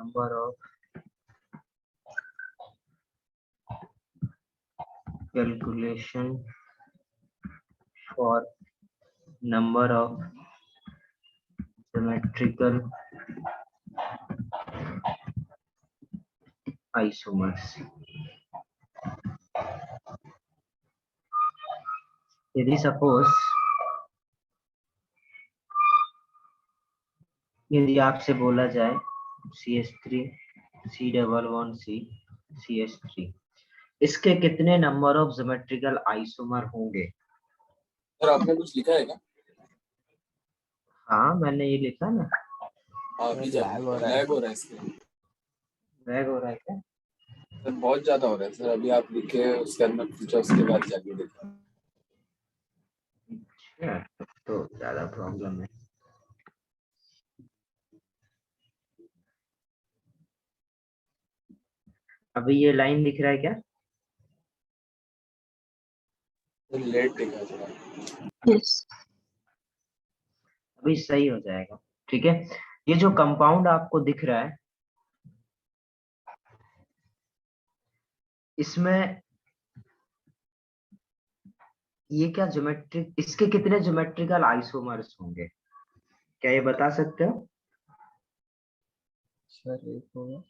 number of calculation for number of symmetrical isomers. यदि suppose यदि आपसे बोला जाए CH3 C11C CH3 इसके कितने नंबर ऑफ ज्योमेट्रिकल आइसोमर होंगे? सर आपने कुछ लिखा है क्या? हाँ मैंने ये लिखा ना। लैग हो रहा है इसके। लैग हो रहा है क्या? सर बहुत ज्यादा हो रहा है सर। अभी आप लिखे उसके अंदर पूछा उसके बाद जाके देखा। अच्छा तो ज्यादा प्रॉब्लम है। अभी ये लाइन दिख रहा है क्या? लेट दिखा थोड़ा। yes. अभी सही हो जाएगा। ठीक है, ये जो कंपाउंड आपको दिख रहा है इसमें ये क्या ज्योमेट्रिक, इसके कितने ज्योमेट्रिकल आइसोमर्स होंगे क्या ये बता सकते हो? सर एक होगा,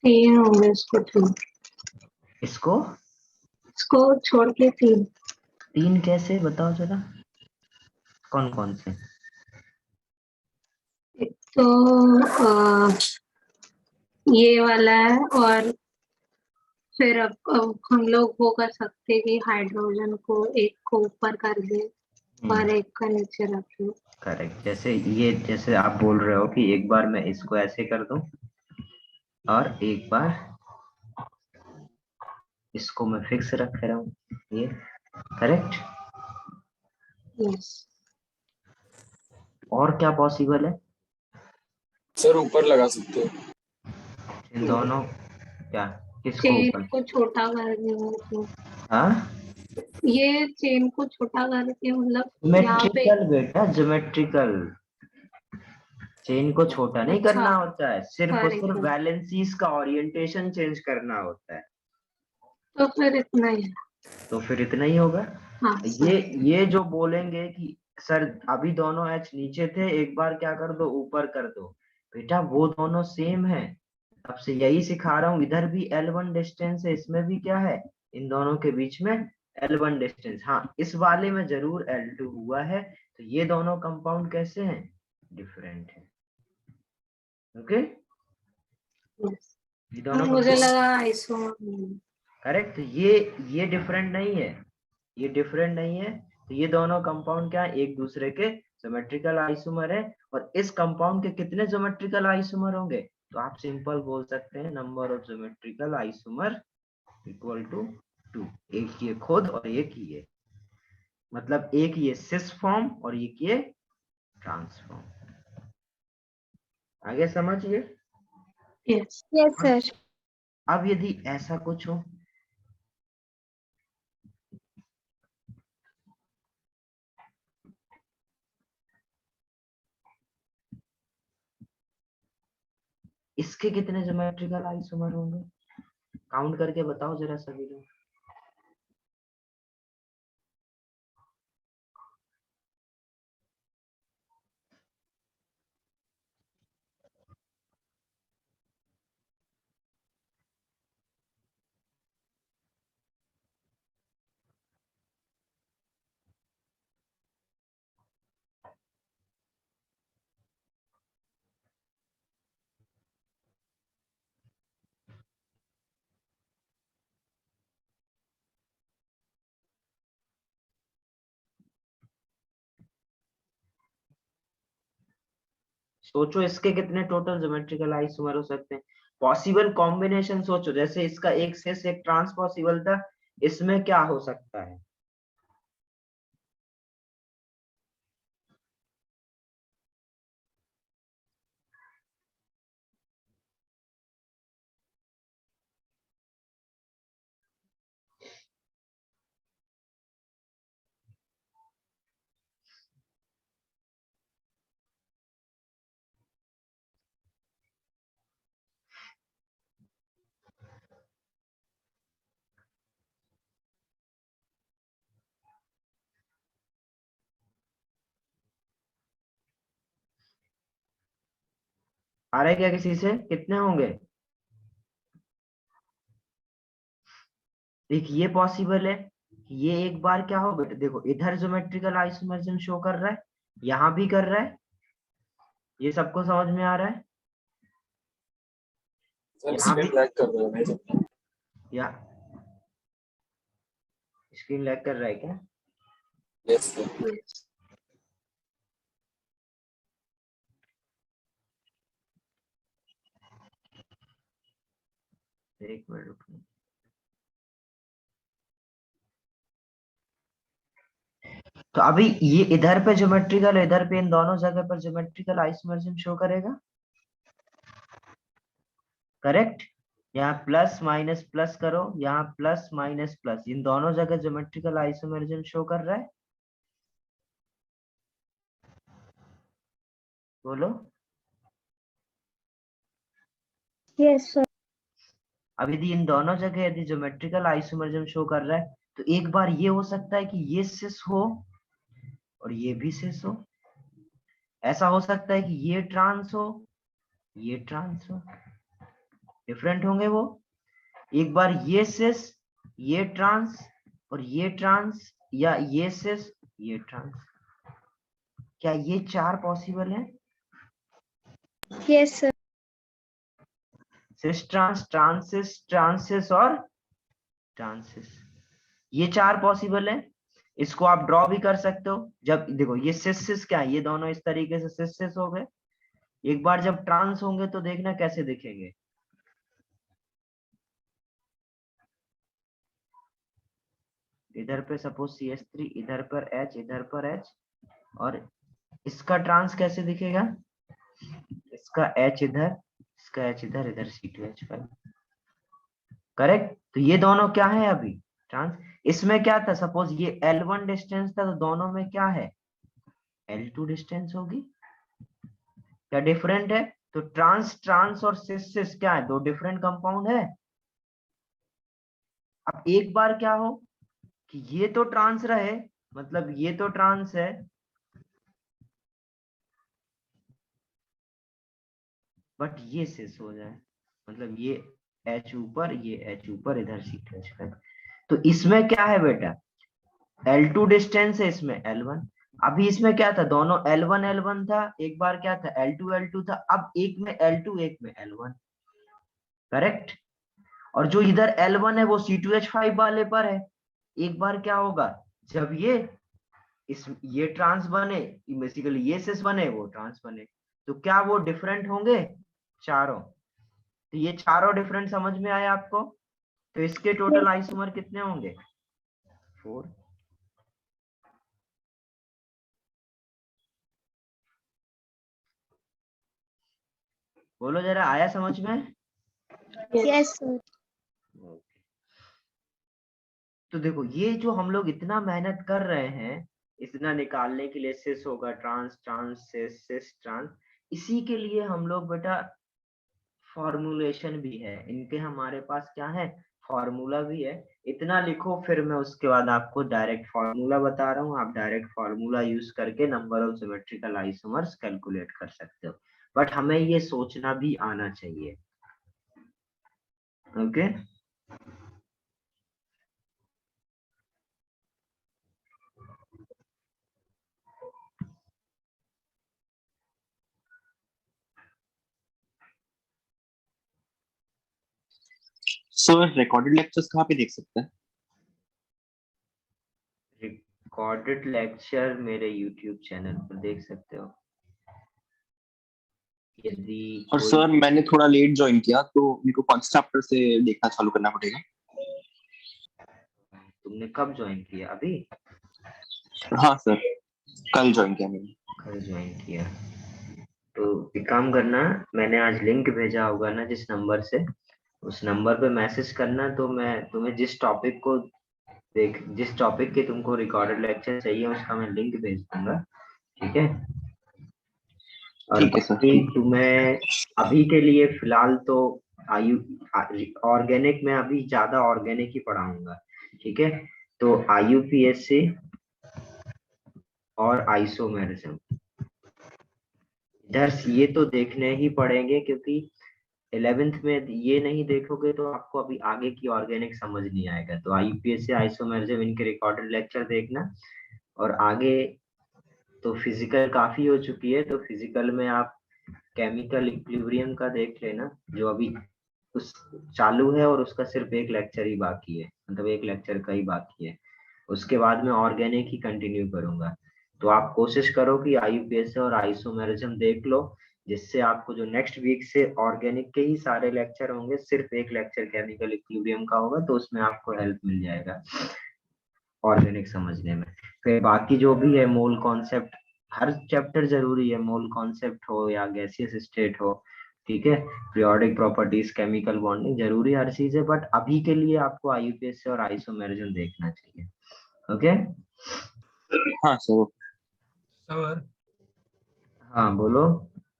3 होंगे इसको छोड़ के 3। 3 कैसे बताओ जरा, कौन कौन से? एक तो ये वाला है, और फिर अब हम लोग वो कर सकते हैं कि हाइड्रोजन को एक को ऊपर कर दे और एक का नीचे रख दो। करेक्ट, जैसे ये जैसे आप बोल रहे हो कि एक बार मैं इसको ऐसे कर दूं और एक बार इसको मैं फिक्स रख रहा हूँ, ये करेक्ट। यस। और क्या पॉसिबल है? सर ऊपर लगा सकते हो। इन दोनों क्या, किसको चेन ऊपर? को छोटा कर दे। हाँ ये चेन को छोटा करके मतलब यहाँ पे ज्योमेट्रिकल बेटा, ज्योमेट्रिकल चेन को छोटा नहीं अच्छा, करना होता है, सिर्फ और सॉरी सिर्फ सर। वैलेंसीज का ओरिएंटेशन चेंज करना होता है। तो फिर इतना ही है। तो फिर इतना ही होगा। हाँ ये जो बोलेंगे कि सर अभी दोनों एच नीचे थे, एक बार क्या कर दो ऊपर कर दो, बेटा वो दोनों सेम है। अब से यही सिखा रहा हूँ, इधर भी L1 डिस्टेंस है, इसमें भी क्या है, इन दोनों के बीच में L1 डिस्टेंस। हाँ इस वाले में जरूर L2 हुआ है, तो ये दोनों कंपाउंड कैसे हैं, डिफरेंट है। ओके, ये दोनों मुझे कंपाउंड लगा आइसोमर। करेक्ट, ये डिफरेंट नहीं है, ये डिफरेंट नहीं है। तो ये दोनों कंपाउंड क्या है, एक दूसरे के ज्योमेट्रिकल आइसोमर है। और इस कंपाउंड के कितने ज्योमेट्रिकल आइसोमर होंगे, तो आप सिंपल बोल सकते हैं number of geometrical isomer equal to 2। एक ये खुद और एक ये, मतलब एक ये सिस फॉर्म और एक ये ट्रांसफॉर्म। आगे समझिए। Yes sir. अब यदि ऐसा कुछ हो, इसके कितने ज्योमेट्रिकल आइसोमर होंगे, काउंट करके बताओ जरा सभी लोग। सोचो इसके कितने टोटल ज्योमेट्रिकल आइसोमर हो सकते हैं, पॉसिबल कॉम्बिनेशन सोचो। जैसे इसका एक सिस एक ट्रांस पॉसिबल था, इसमें क्या हो सकता है? आ रहा है क्या किसी से? कितने होंगे? एक ये पॉसिबल है, ये एक बार क्या हो बेटा, देखो इधर ज्योमेट्रिकल आइसोमरिज्म शो कर रहा है, यहाँ भी कर रहा है, ये सबको समझ में आ रहा है? सर यहाँ भी स्क्रीन लैग कर रहे हो नहीं समझा। या स्क्रीन लैग कर रहा है क्या? Yes sir. एक मिनट रुकिए। तो अभी ये इधर पे ज्योमेट्रिकल, इधर पे, इन दोनों जगह पर ज्योमेट्रिकल आइसोमरिज्म शो करेगा, करेक्ट? यहाँ प्लस माइनस प्लस करो, यहाँ प्लस माइनस प्लस, इन दोनों जगह ज्योमेट्रिकल आइसोमरिज्म शो कर रहा है, बोलो। Yes sir. अब यदि इन दोनों जगह यदि ज्योमेट्रिकल आइसोमरिज्म शो कर रहा है, तो एक बार ये हो सकता है कि ये सिस हो और ये भी सिस हो, ऐसा हो सकता है कि ये ट्रांस हो, ये ट्रांस हो, डिफरेंट होंगे वो। एक बार ये सिस, ये ट्रांस और ये ट्रांस, या ये सिस, ये ट्रांस। क्या ये चार पॉसिबल है? Yes sir. सिस ट्रांस, ट्रांसिस, ट्रांसिस और ट्रांसिस, ये चार पॉसिबल है। इसको आप ड्रॉ भी कर सकते हो। जब देखो ये सिस सिस क्या है, ये दोनों इस तरीके से सिस सिस हो गए। एक बार जब ट्रांस होंगे तो देखना कैसे दिखेंगे। इधर पे सपोज CH3, इधर पर H, इधर पर H, और इसका ट्रांस कैसे दिखेगा? इसका H इधर, इसका H इधर, इधर C2H5, करेक्ट? तो ये दोनों क्या है अभी? ट्रांस। इसमें क्या था, सपोज ये L1 डिस्टेंस था, तो दोनों में क्या है? L2 डिस्टेंस होगी। क्या डिफरेंट है? तो ट्रांस ट्रांस और सिस सिस क्या है? दो डिफरेंट कंपाउंड है। अब एक बार क्या हो कि ये तो ट्रांस रहे, मतलब ये तो ट्रांस है, बट ये सिस हो जाए, मतलब ये H ऊपर, ये H ऊपर, इधर C2H5। तो इसमें क्या है बेटा? L2 डिस्टेंस है, इसमें L1। अभी इसमें क्या था, दोनों L1 L1 था, एक बार क्या था, L2 L2 था, अब एक में L2 एक में L1, करेक्ट? और जो इधर L1 है वो C2H5 वाले पर है। एक बार क्या होगा, जब ये ट्रांस बने, बेसिकली ये सिस बने, वो ट्रांस बने, तो क्या वो डिफरेंट होंगे चारों? तो ये चारों डिफरेंट समझ में आया आपको? तो इसके टोटल आइसोमर कितने होंगे? 4। बोलो जरा, आया समझ में? Yes sir. तो देखो ये जो हम लोग इतना मेहनत कर रहे हैं इतना निकालने के लिए, सिस होगा ट्रांस, ट्रांस सिस, सिस ट्रांस, इसी के लिए हम लोग बेटा फॉर्मूलेशन भी है इनके, हमारे पास क्या है, फॉर्मूला भी है। इतना लिखो, फिर मैं उसके बाद आपको डायरेक्ट फॉर्मूला बता रहा हूँ, आप डायरेक्ट फॉर्मूला यूज करके number of symmetrical isomers calculate कर सकते हो, बट हमें ये सोचना भी आना चाहिए। ओके सर रिकॉर्डेड लेक्चर्स कहाँ पे देख सकते हैं? रिकॉर्डेड लेक्चर मेरे YouTube चैनल पर देख सकते हो। यदि और कोई, सर मैंने थोड़ा लेट ज्वाइन किया तो मेरे को कौन से चैप्टर से देखना चालू करना पड़ेगा? तुमने कब ज्वाइन किया? अभी? हाँ सर, कल ज्वाइन किया मैंने। कल ज्वाइन किया? तो एक काम करना, मैंने आज लिंक भेजा होगा ना जिस नंबर से, उस नंबर पे मैसेज करना, तो मैं तुम्हें जिस टॉपिक को जिस टॉपिक के तुमको रिकॉर्डेड लेक्चर चाहिए उसका मैं लिंक भेज दूंगा, ठीक है? और ठीक है सर। बाकी तुम्हें अभी के लिए फिलहाल तो आयु ऑर्गेनिक में अभी ज्यादा ऑर्गेनिक ही पढ़ाऊंगा, ठीक है? तो IUPAC और आइसोमेरिज्म, इधर ये तो देखने ही पड़ेंगे, क्योंकि 11th में ये नहीं देखोगे तो आपको अभी आगे की ऑर्गेनिक समझ नहीं आएगा। तो आईयूपीएसी, आइसोमेरिज्म, इनके रिकॉर्डेड लेक्चर देखना। और आगे तो फिजिकल काफी हो चुकी है, तो फिजिकल में आप केमिकल इक्विलिब्रियम का देख लेना, जो अभी उस चालू है और उसका सिर्फ एक लेक्चर ही बाकी है, मतलब एक लेक्चर का ही बाकी है। उसके बाद मैं ऑर्गेनिक ही कंटिन्यू करूंगा। तो आप कोशिश करो कि आईयूपीएसी और आइसोमेरिज्म देख लो, जिससे आपको जो नेक्स्ट वीक से ऑर्गेनिक के ही सारे लेक्चर होंगे, सिर्फ एक लेक्चर केमिकल इक्विलिब्रियम का होगा, तो उसमें आपको हेल्प मिल जाएगा ऑर्गेनिक समझने में। फिर बाकी जो भी है मोल कॉन्सेप्ट, हर चैप्टर जरूरी है, मोल कॉन्सेप्ट हो या गैसियस स्टेट हो, ठीक है, पीरियोडिक प्रॉपर्टीज, केमिकल बॉन्डिंग, जरूरी हर चीज है, बट अभी के लिए आपको आईयूपीएसी और आइसोमेरिज्म देखना चाहिए। ओके? हाँ सर। सर हाँ बोलो।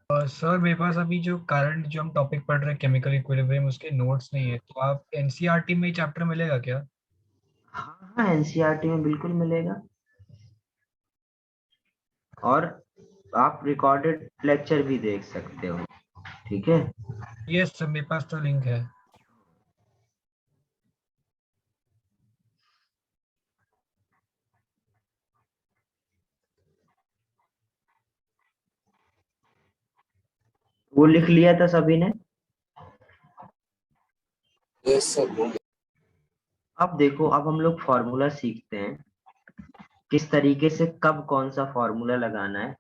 सर मेरे पास अभी जो करंट जो हम टॉपिक पढ़ रहे हैं केमिकल इक्विलिब्रियम, उसके नोट्स नहीं है, तो आप एनसीईआरटी में चैप्टर मिलेगा क्या? हाँ हाँ, एनसीईआरटी में बिल्कुल मिलेगा, और आप रिकॉर्डेड लेक्चर भी देख सकते हो, ठीक है। यस सर, मेरे पास तो लिंक है। वो लिख लिया था सभी ने? Yes sir. अब देखो, अब हम लोग फॉर्मूला सीखते हैं किस तरीके से कब कौन सा फॉर्मूला लगाना है।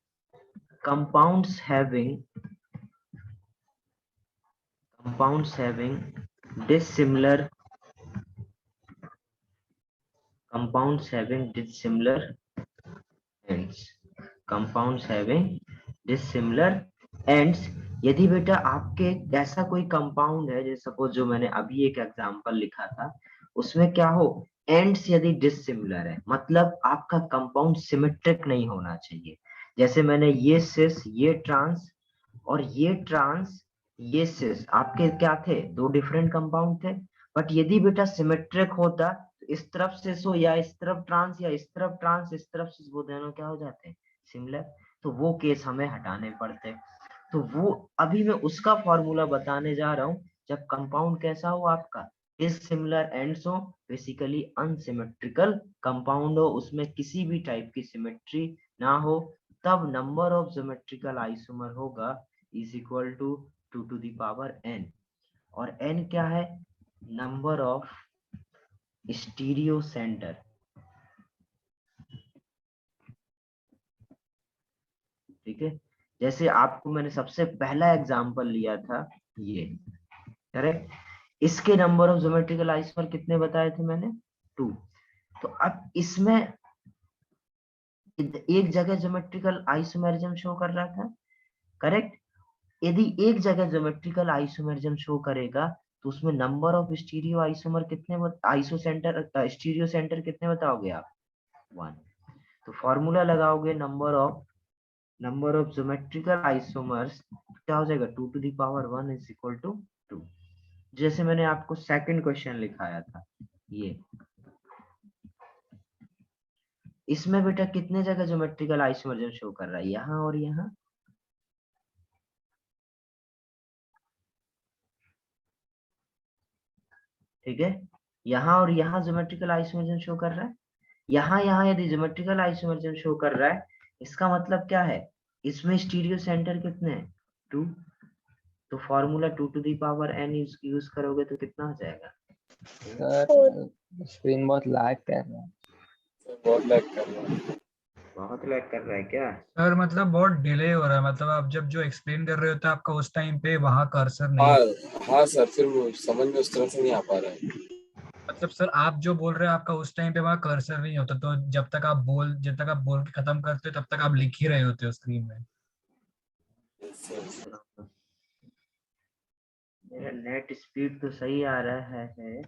Compounds having dissimilar compounds having dissimilar ends, compounds having dissimilar ends। यदि बेटा आपके ऐसा कोई कंपाउंड है, जैसे सपोज जो मैंने अभी एक एग्जांपल लिखा था, उसमें क्या हो, एंड्स यदि डिसिमिलर है, मतलब आपका कंपाउंड सिमेट्रिक नहीं होना चाहिए। जैसे मैंने ये सिस, ये ट्रांस और ये ट्रांस, ये सिस, आपके क्या थे, दो डिफरेंट कंपाउंड थे। बट यदि बेटा सिमेट्रिक होता, तो इस तरफ सिस हो या इस तरफ ट्रांस, या इस तरफ ट्रांस इस तरफ सिस, वो दोनों क्या हो जाते हैं, सिमिलर। तो वो केस हमें हटाने पड़ते। तो वो अभी मैं उसका फॉर्मूला बताने जा रहा हूं, जब कंपाउंड कैसा हो आपका, डिसिमिलर एंड्स हो, बेसिकली अनसिमेट्रिकल कंपाउंड हो, उसमें किसी भी टाइप की सिमेट्री ना हो, तब नंबर ऑफ सिमेट्रिकल आइसोमर होगा is equal to 2 to the power n। और n क्या है, नंबर ऑफ स्टीरियो सेंटर, ठीक है। जैसे आपको मैंने सबसे पहला एग्जांपल लिया था ये, करेक्ट, इसके नंबर ऑफ ज्योमेट्रिकल आइसोमर कितने बताए थे मैंने, 2। तो अब इसमें एक जगह ज्योमेट्रिकल आइसोमेरिज्म शो कर रहा था, करेक्ट। यदि एक जगह ज्योमेट्रिकल आइसोमेरिज्म शो करेगा, तो उसमें नंबर ऑफ स्टीरियो आइसोमर कितने, आइसो सेंटर, स्टीरियो सेंटर कितने बताओगे आप, 1। तो फॉर्मूला लगाओगे, नंबर ऑफ ज्योमेट्रिकल आइसोमर्स क्या हो जाएगा, 2 to the power 1 is equal to 2। जैसे मैंने आपको सेकंड क्वेश्चन लिखाया था ये, इसमें बेटा कितने जगह ज्योमेट्रिकल आइसोमरिज्म शो कर रहा है, यहाँ और यहाँ, ठीक है। यहाँ और यहाँ ज्योमेट्रिकल आइसोमरिज्म शो कर रहा है, यहाँ यहाँ यदि ज्योमेट्रिकल आइसोमरिज्म शो कर रहा है, इसका मतलब क्या है, इसमें स्टीरियो सेंटर कितने हैं, 2। तो formula 2 to the power n use करोगे तो कितना हो जाएगा, सर स्क्रीन बहुत लैग कर रहा है। बहुत लैग कर रहा है। बहुत लैग कर रहा है क्या? सर मतलब बहुत डिले हो रहा है, मतलब आप जब जो एक्सप्लेन कर रहे होते हैं आपका उस टाइम पे वहाँ कर्सर नहीं हाँ हाँ सर, फिर वो समझ में उस तरह से नहीं आ पा रहा है। मतलब सर आप जो बोल रहे हैं आपका उस टाइम पे वहाँ कर्सर नहीं होता, तो जब तक आप बोल के खत्म करते हो तब तक आप लिख ही रहे होते हो स्क्रीन में। मेरा नेट स्पीड तो सही आ रहा है।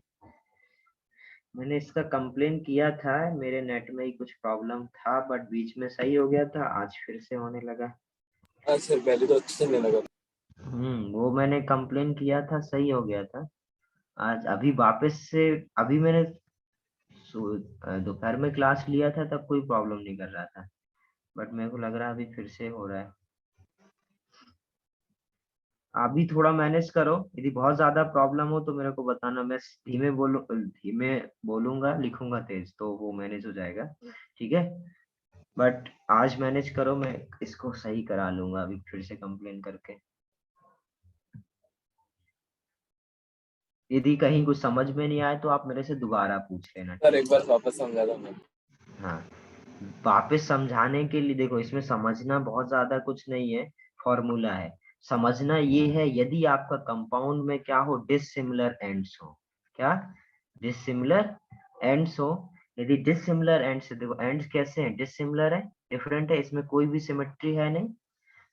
मैंने इसका कंप्लेन किया था, मेरे नेट में ही कुछ प्रॉब्लम था, बट बीच में सही हो गया था, आज फिर से होने लगा। हाँ सर, पहले तो अच्छे से नहीं लगा। वो मैंने कंप्लेन किया था, सही हो गया था आज। अभी वापस से, अभी मैंने दोपहर में क्लास लिया था, तब कोई प्रॉब्लम नहीं कर रहा था, बट मेरे को लग रहा है अभी फिर से हो रहा है। आप भी थोड़ा मैनेज करो, यदि बहुत ज्यादा प्रॉब्लम हो तो मेरे को बताना, मैं धीमे बोलूंगा, लिखूंगा तेज, तो वो मैनेज हो जाएगा, ठीक है। बट आज मैनेज करो, मैं इसको सही करा लूंगा अभी फिर से कंप्लेन करके। यदि कहीं कुछ समझ में नहीं आए तो आप मेरे से दोबारा पूछ लेना। सर एक बार वापस समझा था मैं। हाँ, वापस समझाने के लिए देखो, इसमें समझना बहुत ज्यादा कुछ नहीं है, फॉर्मूला है। समझना ये है, यदि आपका कंपाउंड में क्या हो, डिसिमिलर एंड्स हो, क्या डिसिमिलर एंड्स हो। यदि डिसिमिलर एंड्स, देखो एंड्स कैसे हैं, डिसिमिलर है, डिफरेंट है, इसमें कोई भी सिमेट्री है नहीं,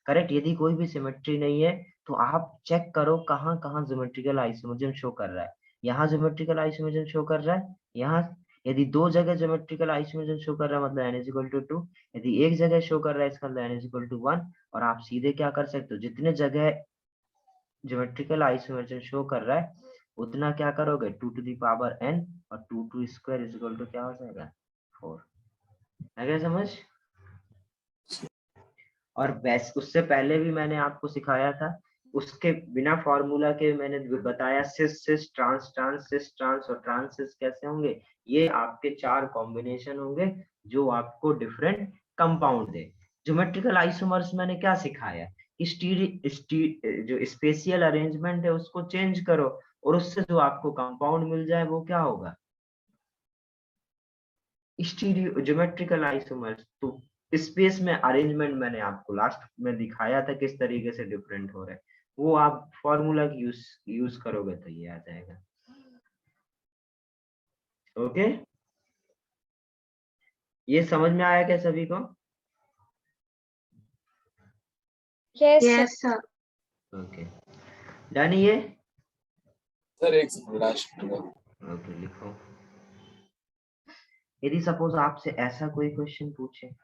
करेक्ट। यदि कोई भी सिमेट्री नहीं है तो आप चेक करो कहाँ कहाँ ज्योमेट्रिकल आइसोमरिज्म शो कर रहा है। यहाँ ज्योमेट्रिकल आइसोमरिज्म शो कर रहा है, यहाँ यदि दो जगह ज्योमेट्रिकल आइसोमरिज्म शो कर रहा है मतलब n इज इक्वल टू 2, यदि एक जगह शो कर रहा है इसका मतलब n इज इक्वल टू 1। और आप सीधे क्या कर सकते हो, जितने जगह ज्योमेट्रिकल आइसोमरिज्म शो कर रहा है उतना क्या करोगे, 2 टू द पावर n, और 2 स्क्वायर इज इक्वल टू क्या हो जाएगा, 4। है क्या समझ। और वैसे उससे पहले भी मैंने आपको सिखाया था, उसके बिना फॉर्मूला के मैंने बताया cis cis trans trans cis trans और ट्रांस सिस कैसे होंगे। ये आपके 4 कॉम्बिनेशन होंगे जो आपको डिफरेंट कंपाउंड दे। ज्योमेट्रिकल आइसोमर्स मैंने क्या सिखाया कि जो स्पेशियल अरेंजमेंट है उसको चेंज करो और उससे जो आपको कंपाउंड मिल जाए वो क्या होगा, स्टीरियो ज्योमेट्रिकल आइसोमर्स। तो स्पेस में अरेंजमेंट मैंने आपको लास्ट में दिखाया था किस तरीके से डिफरेंट हो रहा है, वो आप फॉर्मूला की यूज करोगे तो ये आ जाएगा। ओके, ये समझ में आया क्या सभी को। Yes sir. ओके, डन ये। सर एक सेकंड लास्ट में। ओके लिखो। यदि सपोज आपसे ऐसा कोई क्वेश्चन पूछे,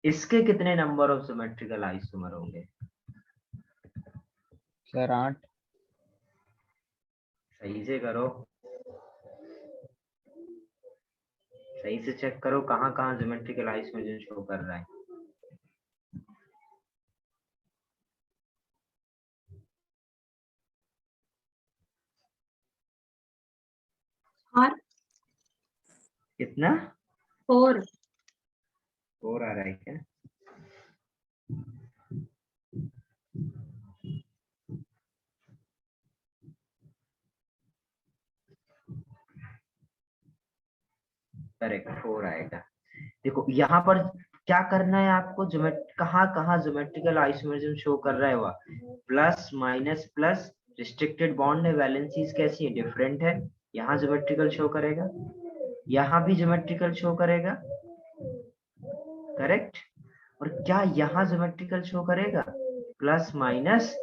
इसके कितने नंबर ऑफ सिमेट्रिकल आइसोमर होंगे। सर 8। सही से करो, सही से चेक करो कहाँ कहाँ ज्योमेट्रिकल आइसोमर शो कर रहा है। और कितना, 4। 4 आ रहा है क्या। करेक्ट, 4 आएगा। देखो यहाँ पर क्या करना है आपको, कहाँ कहाँ ज्योमेट्रिकल आइसोमरिज्म शो कर रहा है, वह plus minus plus, restricted bond है, वैलेंसीज कैसी है, डिफरेंट है, यहाँ ज्योमेट्रिकल शो करेगा, यहाँ भी ज्योमेट्रिकल शो करेगा, करेक्ट। और क्या यहाँ ज्योमेट्रिकल शो करेगा, plus minus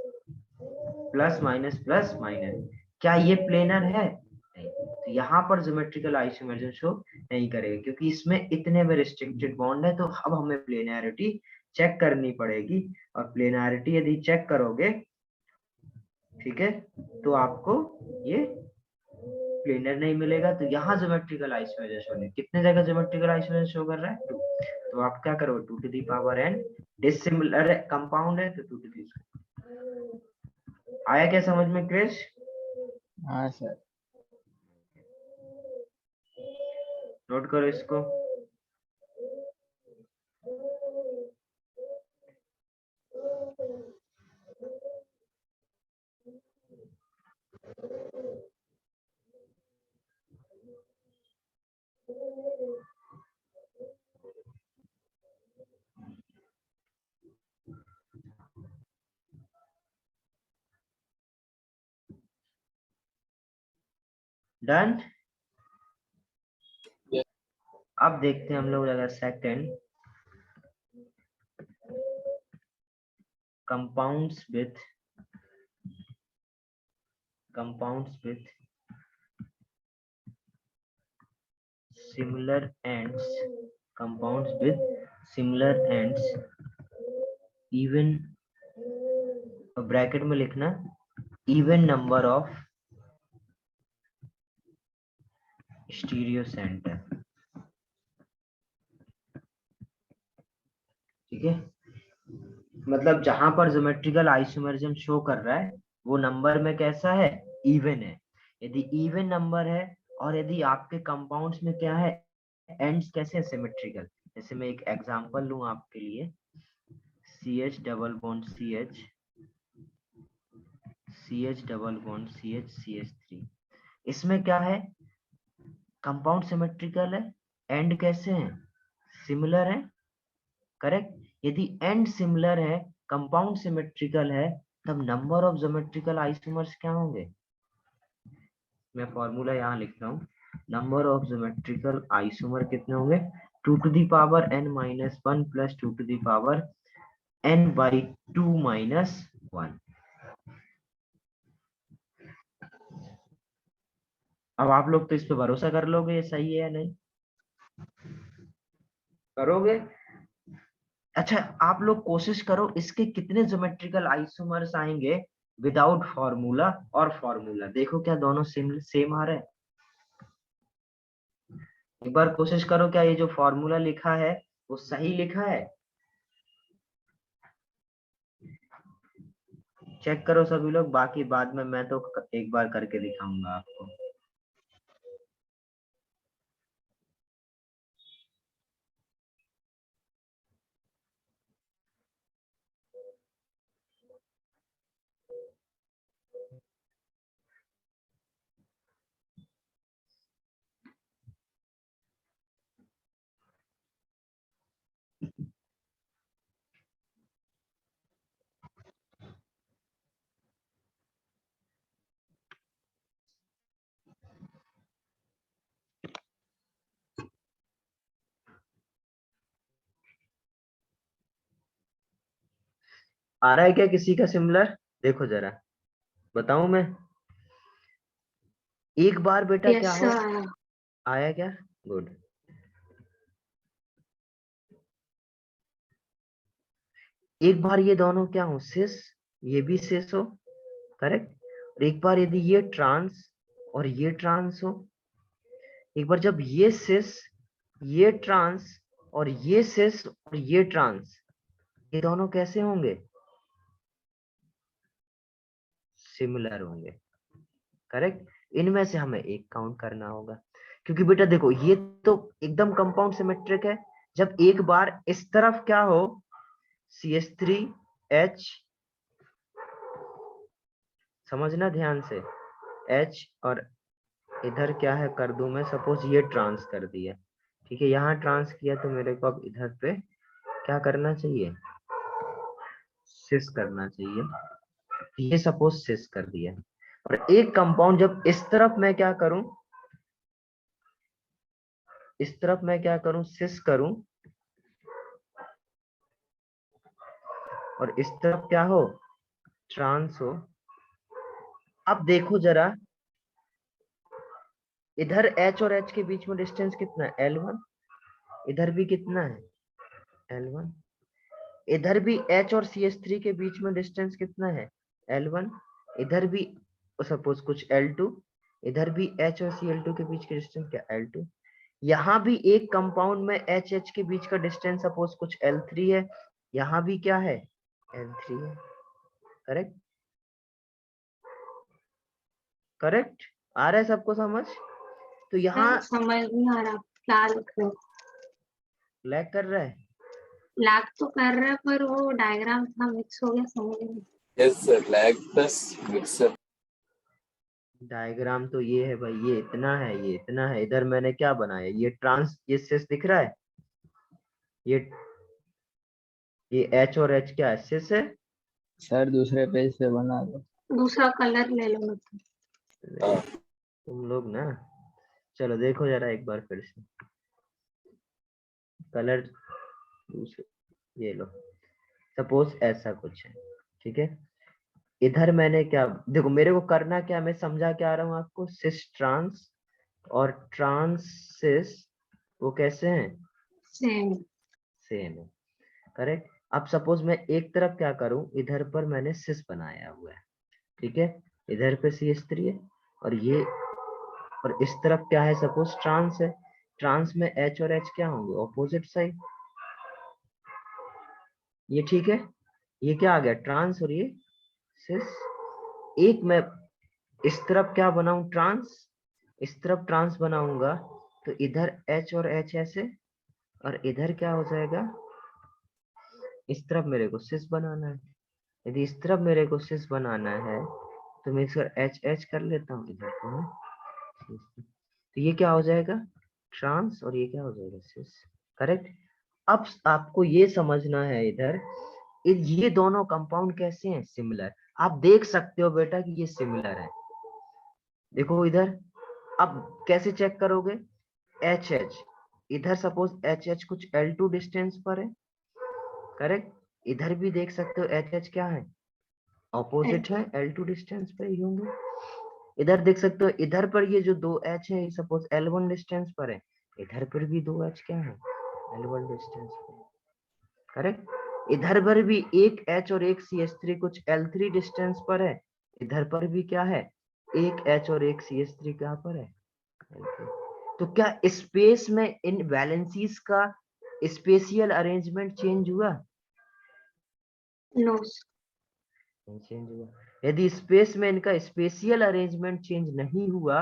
plus minus plus minus, क्या ये प्लेनर है, नहीं। तो यहाँ पर ज्योमेट्रिकल आइसोमरिज्म शो नहीं करेगा क्योंकि इसमें इतने में रिस्ट्रिक्टेड बॉन्ड है। तो अब हमें प्लेनैरिटी चेक करनी पड़ेगी, और प्लेनैरिटी यदि चेक करोगे, ठीक है, तो आपको ये प्लेनर नहीं मिलेगा। तो यहाँ ज्योमेट्रिकल आइसोमरिज्म शो नहीं, कितने जगह ज्योमेट्रिकल आइसोमरिज्म शो कर रहा है, 2। तो आप क्या करोगे, 2 to the power n, dissimilar compound है तो 2 टू द। आया क्या समझ में क्रिश। हाँ सर। नोट करो इसको। डन। अब देखते हैं हम लोग अगर second, compounds with similar ends compounds with similar ends even, bracket में लिखना even number of stereo centre. ठीक है, मतलब जहां पर ज्योमेट्रिकल आइसोमरिज्म शो कर रहा है वो नंबर में कैसा है, इवन है। यदि इवन नंबर है और यदि आपके कंपाउंड्स में क्या है, एंड्स कैसे सिमेट्रिकल, जैसे मैं एक एग्जांपल लूं आपके लिए, CH double bond CH, CH double bond CH, CH3, इसमें क्या है, कंपाउंड सिमेट्रिकल है, एंड कैसे हैं, सिमिलर है, करेक्ट। यदि एंड सिमिलर है, कंपाउंड सिमेट्रिकल है, तब नंबर ऑफ ज्योमेट्रिकल आइसोमर्स क्या होंगे, मैं फॉर्मूला यहाँ लिख रहा हूँ, नंबर ऑफ ज्योमेट्रिकल आइसोमर कितने होंगे, 2 to the power n-1 plus 2 to the power n/2 - 1। अब आप लोग तो इस पे भरोसा कर लोगे ये सही है या नहीं, करोगे। अच्छा, आप लोग कोशिश करो इसके कितने ज्योमेट्रिकल आइसोमर्स आएंगे विदाउट फॉर्मूला और फॉर्मूला, देखो क्या दोनों सेम आ रहे हैं। एक बार कोशिश करो, क्या ये जो फॉर्मूला लिखा है वो सही लिखा है, चेक करो सभी लोग, बाकी बाद में मैं तो एक बार करके दिखाऊंगा आपको। आ रहा है क्या किसी का सिमिलर, देखो जरा, बताऊं मैं, एक बार बेटा क्या यस हो, सर। आया क्या, गुड। एक बार ये दोनों क्या हो, सिस, ये भी सिस हो, करेक्ट। और एक बार यदि ये ट्रांस और ये ट्रांस हो, एक बार जब ये सिस, ये ट्रांस और ये सिस और ये ट्रांस, ये दोनों कैसे होंगे, सिमिलर होंगे, करेक्ट। इनमें से हमें एक काउंट करना होगा, क्योंकि बेटा देखो ये तो एकदम कंपाउंड सिमेट्रिक है, जब एक बार इस तरफ क्या हो, CH3H, समझना ध्यान से, H, और इधर क्या है कर दूं मैं, सपोज ये ट्रांस कर दिया, ठीक है, यहाँ ट्रांस किया, तो मेरे को अब इधर पे क्या करना चाहिए, सिस करना चाहिए, ये सपोज सिस कर दिया। और एक कंपाउंड जब इस तरफ मैं क्या करूं, इस तरफ मैं क्या करूं, सिस करूं, और इस तरफ क्या हो, ट्रांस हो। अब देखो जरा, इधर H और H के बीच में डिस्टेंस कितना है, L1, इधर भी कितना है, L1, इधर भी H और CH3 के बीच में डिस्टेंस कितना है, L1, इधर भी सपोज कुछ L2, इधर भी H और Cl2 के बीच का डिस्टेंस क्या, L2। यहाँ भी एक कंपाउंड में H के बीच का डिस्टेंस सपोज कुछ L3 है, यहाँ भी क्या है, L3 है, करेक्ट, करेक्ट, आ रहा है सबको समझ। तो यहाँ समझ नहीं आ रहा क्या लिख रहे हो, लैग कर रहा है, लैग तो कर रहा है पर वो डायग्राम था मिक्स हो गया, समझ नहीं। Yes sir, lag plus mixup. Diagram तो ये है भाई, ये इतना है, ये इतना है, इधर मैंने क्या बनाया, ये ट्रांस, ये सिस दिख रहा है, ये H और H क्या है, सिस है, सर दूसरे पेज पे बना दो। दूसरा कलर ले लो मतलब। तुम लोग ना, चलो देखो जरा एक बार फिर से, कलर दूसरे, ये लो, सपोज ऐसा कुछ है, ठीक है, इधर मैंने क्या, देखो मेरे को करना क्या, मैं समझा क्या रहा हूँ आपको, सिस ट्रांस और ट्रांस सिस, वो कैसे हैं, सेम। सेम है, करेक्ट। अब सपोज मैं एक तरफ क्या करूं, इधर पर मैंने सिस बनाया हुआ है, ठीक है, इधर पे CH3 है, और ये, और इस तरफ क्या है, सपोज ट्रांस है। ट्रांस में H और H क्या होंगे, ऑपोजिट साइड। ये ठीक है, ये क्या आ गया, ट्रांस, और ये सिस। एक मैं इस तरफ क्या बनाऊं, ट्रांस, इस तरफ ट्रांस बनाऊंगा, तो इधर H और H ऐसे, और इधर क्या हो जाएगा, इस तरफ मेरे को सिस बनाना है। यदि इस तरफ मेरे को सिस बनाना है तो मैं इसका H कर लेता हूँ, इधर को मैं cis। तो ये क्या हो जाएगा, ट्रांस, और ये क्या हो जाएगा, सिस, करेक्ट। अब आपको ये समझना है इधर, ये दोनों कंपाउंड कैसे हैं, सिमिलर। आप देख सकते हो बेटा कि ये सिमिलर है, देखो इधर। अब कैसे चेक करोगे, HH, इधर सपोज HH कुछ L2 डिस्टेंस पर है, करेक्ट। इधर भी देख सकते हो HH क्या है, ऑपोजिट है, L2 डिस्टेंस पे ही होंगे। इधर देख सकते हो, इधर पर ये जो दो H है, सपोज L1 डिस्टेंस पर है, इधर पर भी दो H क्या है, L1 डिस्टेंस पे, करेक्ट। इधर पर भी एक H और एक CH3 कुछ L3 डिस्टेंस पर है, इधर पर भी क्या है, एक H और एक CH3 कहाँ पर है, L3। तो क्या स्पेस में इन वैलेंसीज का स्पेशियल अरेंजमेंट चेंज हुआ, नो। चेंज हुआ। यदि स्पेस में इनका स्पेशियल अरेंजमेंट चेंज नहीं हुआ,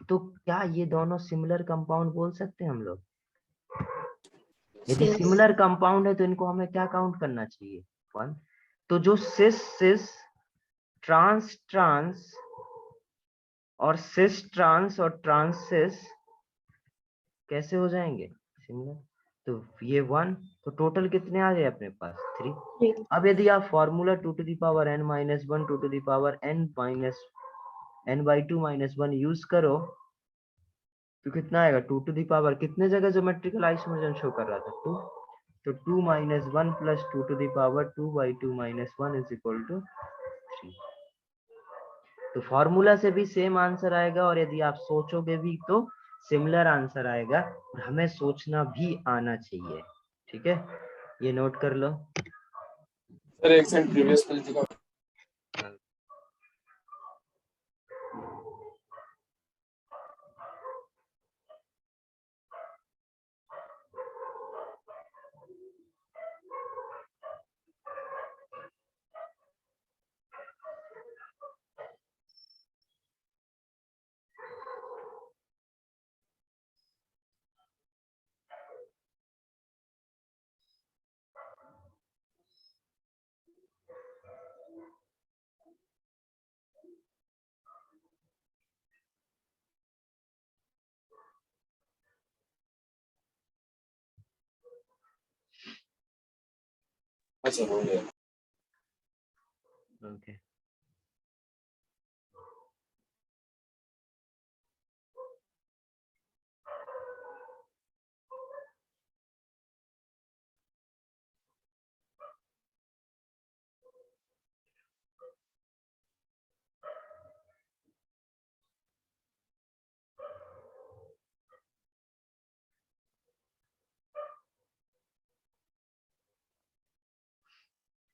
तो क्या ये दोनों सिमिलर कंपाउंड बोल सकते हैं हम लोग। यदि Yes. सिमिलर कंपाउंड है तो इनको हमें क्या काउंट करना चाहिए, 1। तो जो सिस सिस, ट्रांस ट्रांस, और सिस ट्रांस और ट्रांस सिस कैसे हो जाएंगे, सिमिलर। तो ये 1, तो टोटल कितने आ गए अपने पास, 3। Three. अब यदि आप formula 2 to the power n minus 1 2 to the power n minus n/2 - 1 use करो, तो कितना आएगा, 2 to the power, कितने जगह ज्योमेट्रिकल आइसोमर्स शो कर रहा था, 2। तो 2 - 1 + 2 to the power 2/2 - 1 = 3। तो फॉर्मूला से भी सेम आंसर आएगा, और यदि आप सोचोगे भी तो सिमिलर आंसर आएगा, और हमें सोचना भी आना चाहिए, ठीक है, ये नोट कर लो। सर एक सेकंड, प्रीवियस पेज दिखाओ। अच्छा हो गया। ओके।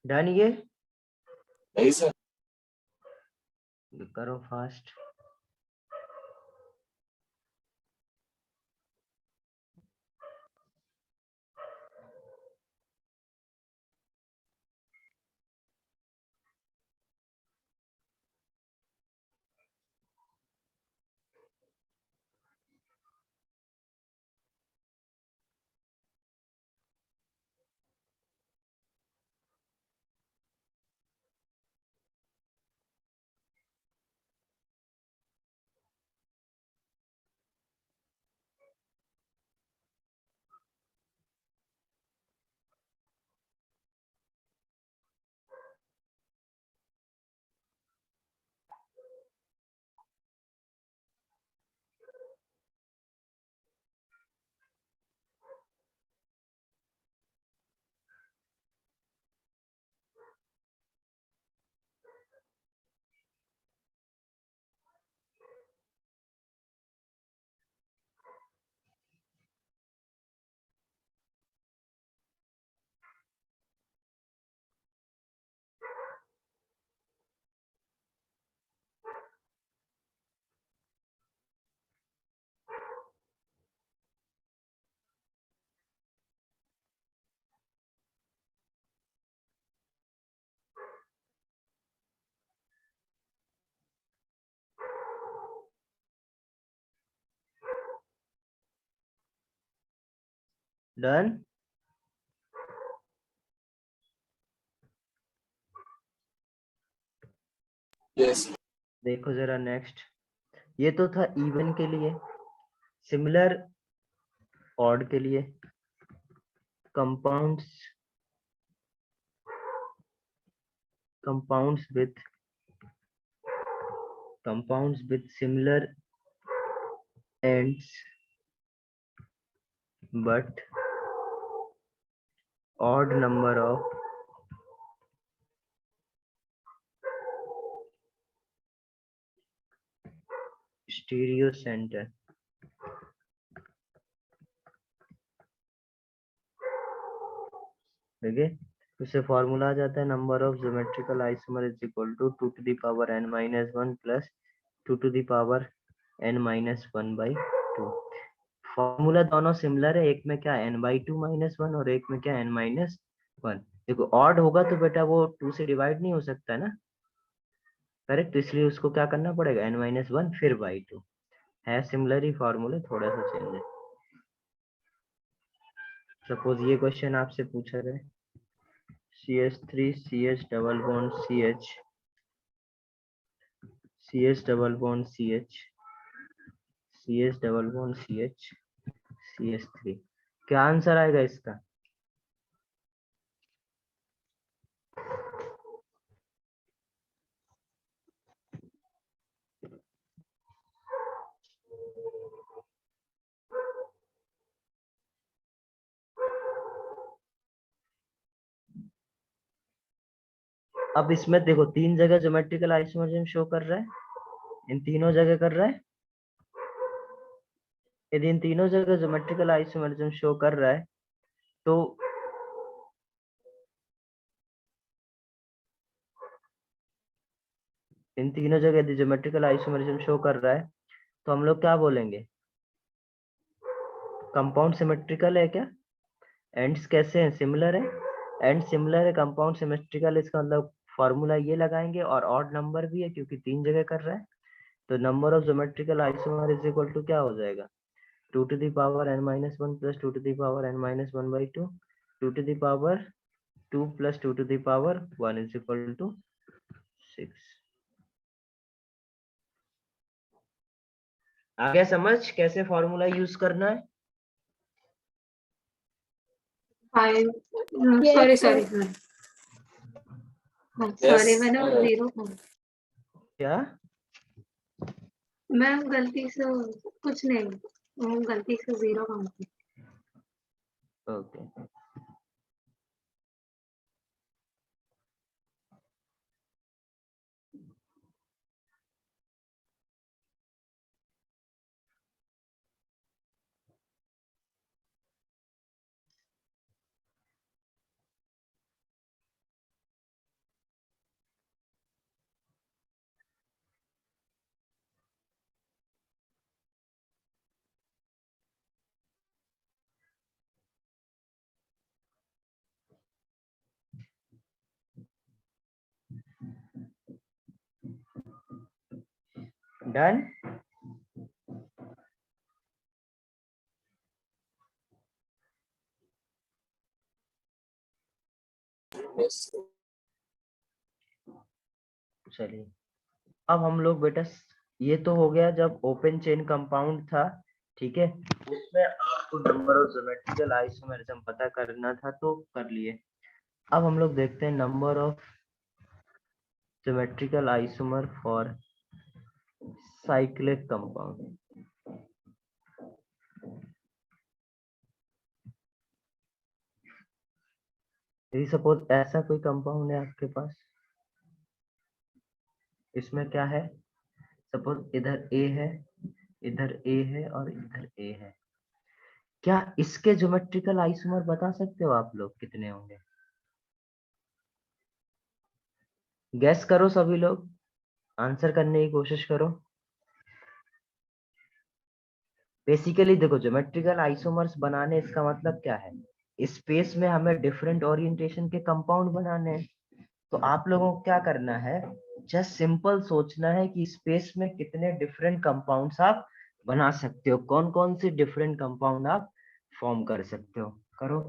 डन, ये नहीं सर। करो फास्ट। डन। यस देखो जरा नेक्स्ट, ये तो था इवन के लिए। सिमिलर ऑड के लिए, compounds with similar ends but odd number of stereo center। देखिए उससे फॉर्मूला आ जाता है, number of geometrical isomer is equal to 2 to the power n-1 plus 2 to the power n-1/2। Formula दोनों सिमिलर है, एक में क्या n/2 -1 और एक में क्या n-1। देखो ऑड होगा तो बेटा वो 2 से डिवाइड नहीं हो सकता है ना, करेक्ट, तो इसलिए उसको क्या करना पड़ेगा n-1 फिर बाई 2 है। सिमिलर ही फॉर्मूले, थोड़ा सा चेंज है। सपोज ये क्वेश्चन आपसे पूछा जाए CH3 CH double bond CH CH double bond CH CH double bond CH CH3, क्या आंसर आएगा इसका? अब इसमें देखो तीन जगह ज्योमेट्रिकल आइसोमरिज्म शो कर रहा है, इन तीनों जगह कर रहा है। यदि इन तीनों जगह ज्योमेट्रिकल आइसोमरिज्म शो कर रहा है तो इन तीनों जगह यदि ज्योमेट्रिकल आइसोमरिज्म शो कर रहा है तो हम लोग क्या बोलेंगे? कंपाउंड सिमेट्रिकल है क्या? एंड्स कैसे हैं? सिमिलर है। एंड सिमिलर है, कंपाउंड सिमेट्रिकल, इसका मतलब फॉर्मूला ये लगाएंगे। और ऑड नंबर भी है क्योंकि तीन जगह कर रहा है, तो number of geometrical isomer is equal to क्या हो जाएगा? 2 to the power n-1 plus 2 to the power n-1/2, 2 to the power 2 plus 2 to the power 1 is equal to 6। आ गया समझ कैसे फॉर्मूला यूज करना है? सॉरी मैंने Yes. 0 क्या? मैं गलती से कुछ नहीं, मैं गलती से 0 काउंट की। Okay done. Yes. चलिए अब हम लोग बेटा, ये तो हो गया जब ओपन चेन कंपाउंड था, ठीक है, उसमें आपको नंबर ऑफ ज्योमेट्रिकल आइसोमरिज्म पता करना था तो कर लिए। अब हम लोग देखते हैं number of geometrical isomer for cyclic compound. यदि सपोज ऐसा कोई कंपाउंड है आपके पास, इसमें क्या है, सपोज इधर A है, इधर A है और इधर A है, क्या इसके ज्योमेट्रिकल आइसोमर बता सकते हो आप लोग कितने होंगे? गैस करो सभी लोग, आंसर करने की कोशिश करो। बेसिकली देखो ज्योमेट्रिकल आइसोमर्स बनाने, इसका मतलब क्या है, स्पेस में हमें डिफरेंट ओरिएंटेशन के कंपाउंड बनाने हैं। तो आप लोगों को क्या करना है, जस्ट सिंपल सोचना है कि स्पेस में कितने डिफरेंट कंपाउंड्स आप बना सकते हो, कौन कौन से डिफरेंट कंपाउंड आप फॉर्म कर सकते हो। करो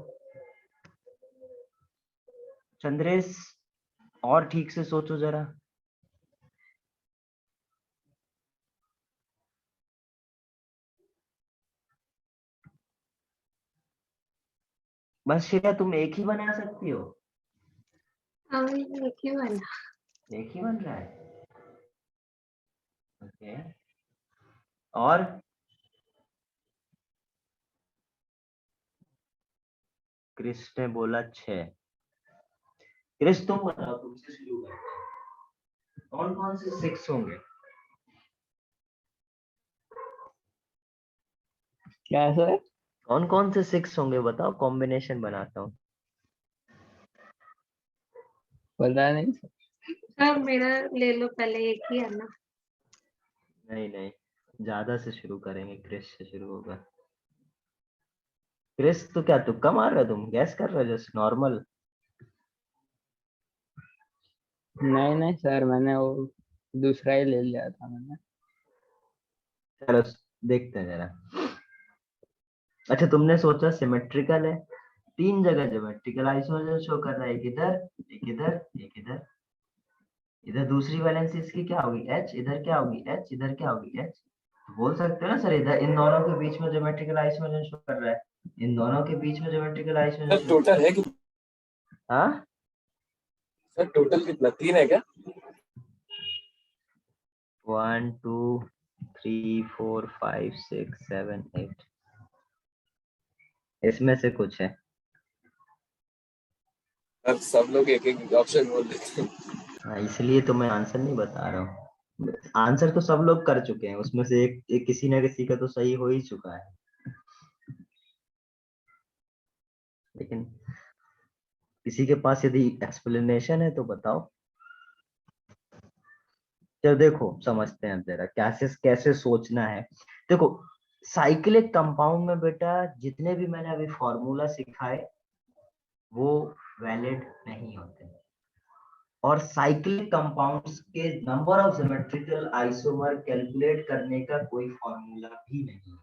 चंद्रेश, और ठीक से सोचो जरा। बस श्रेया, तुम एक ही बना सकती हो? एक ही बना। एक ही बन रहा है, ओके। और क्रिस ने बोला 6। क्रिस तुम बताओ, तुमसे शुरू करते हैं। कौन कौन से 6 होंगे? क्या सर? कौन कौन से 6 होंगे बताओ, कॉम्बिनेशन बनाता हूँ। पता नहीं सर। सर मेरा ले लो, पहले एक ही है ना। नहीं नहीं, ज्यादा से शुरू करेंगे, क्रिस से शुरू होगा। क्रिस, तो क्या तुक्का मार रहे हो तुम, गैस कर रहे हो जस्ट नॉर्मल? नहीं नहीं सर, मैंने वो दूसरा ही ले लिया था मैंने। चलो देखते हैं जरा। अच्छा, तुमने सोचा सिमेट्रिकल है, 3 जगह ज्योमेट्रिकल आइसोमर शो कर रहा है, एक इधर, एक इधर, एक इधर। इधर दूसरी वैलेंसी इसकी क्या होगी, H, इधर क्या होगी H, इधर क्या होगी H। बोल सकते हो ना सर, इधर इन दोनों के बीच में ज्योमेट्रिकल आइसोमर शो कर रहा है, इन दोनों के बीच में ज्योमेट्रिकल आइसोमर सर टोटल है कि? हाँ सर टोटल कितना, 3 है क्या? 1 2 3 4 5 6 7 8, इसमें से कुछ है। अब सब लोग एक एक ऑप्शन बोल देते हैं। हाँ, इसलिए तो मैं आंसर नहीं बता रहा हूँ। आंसर तो सब लोग कर चुके हैं, उसमें से एक किसी ना किसी का तो सही हो ही चुका है, लेकिन किसी के पास यदि एक्सप्लेनेशन है तो बताओ। चलो देखो, समझते हैं जरा कैसे कैसे सोचना है। देखो, साइक्लिक कंपाउंड में बेटा जितने भी मैंने अभी फॉर्मूला सिखाए वो वैलिड नहीं होते, और साइक्लिक कंपाउंड्स के number of geometrical isomer calculate करने का कोई फॉर्मूला भी नहीं है।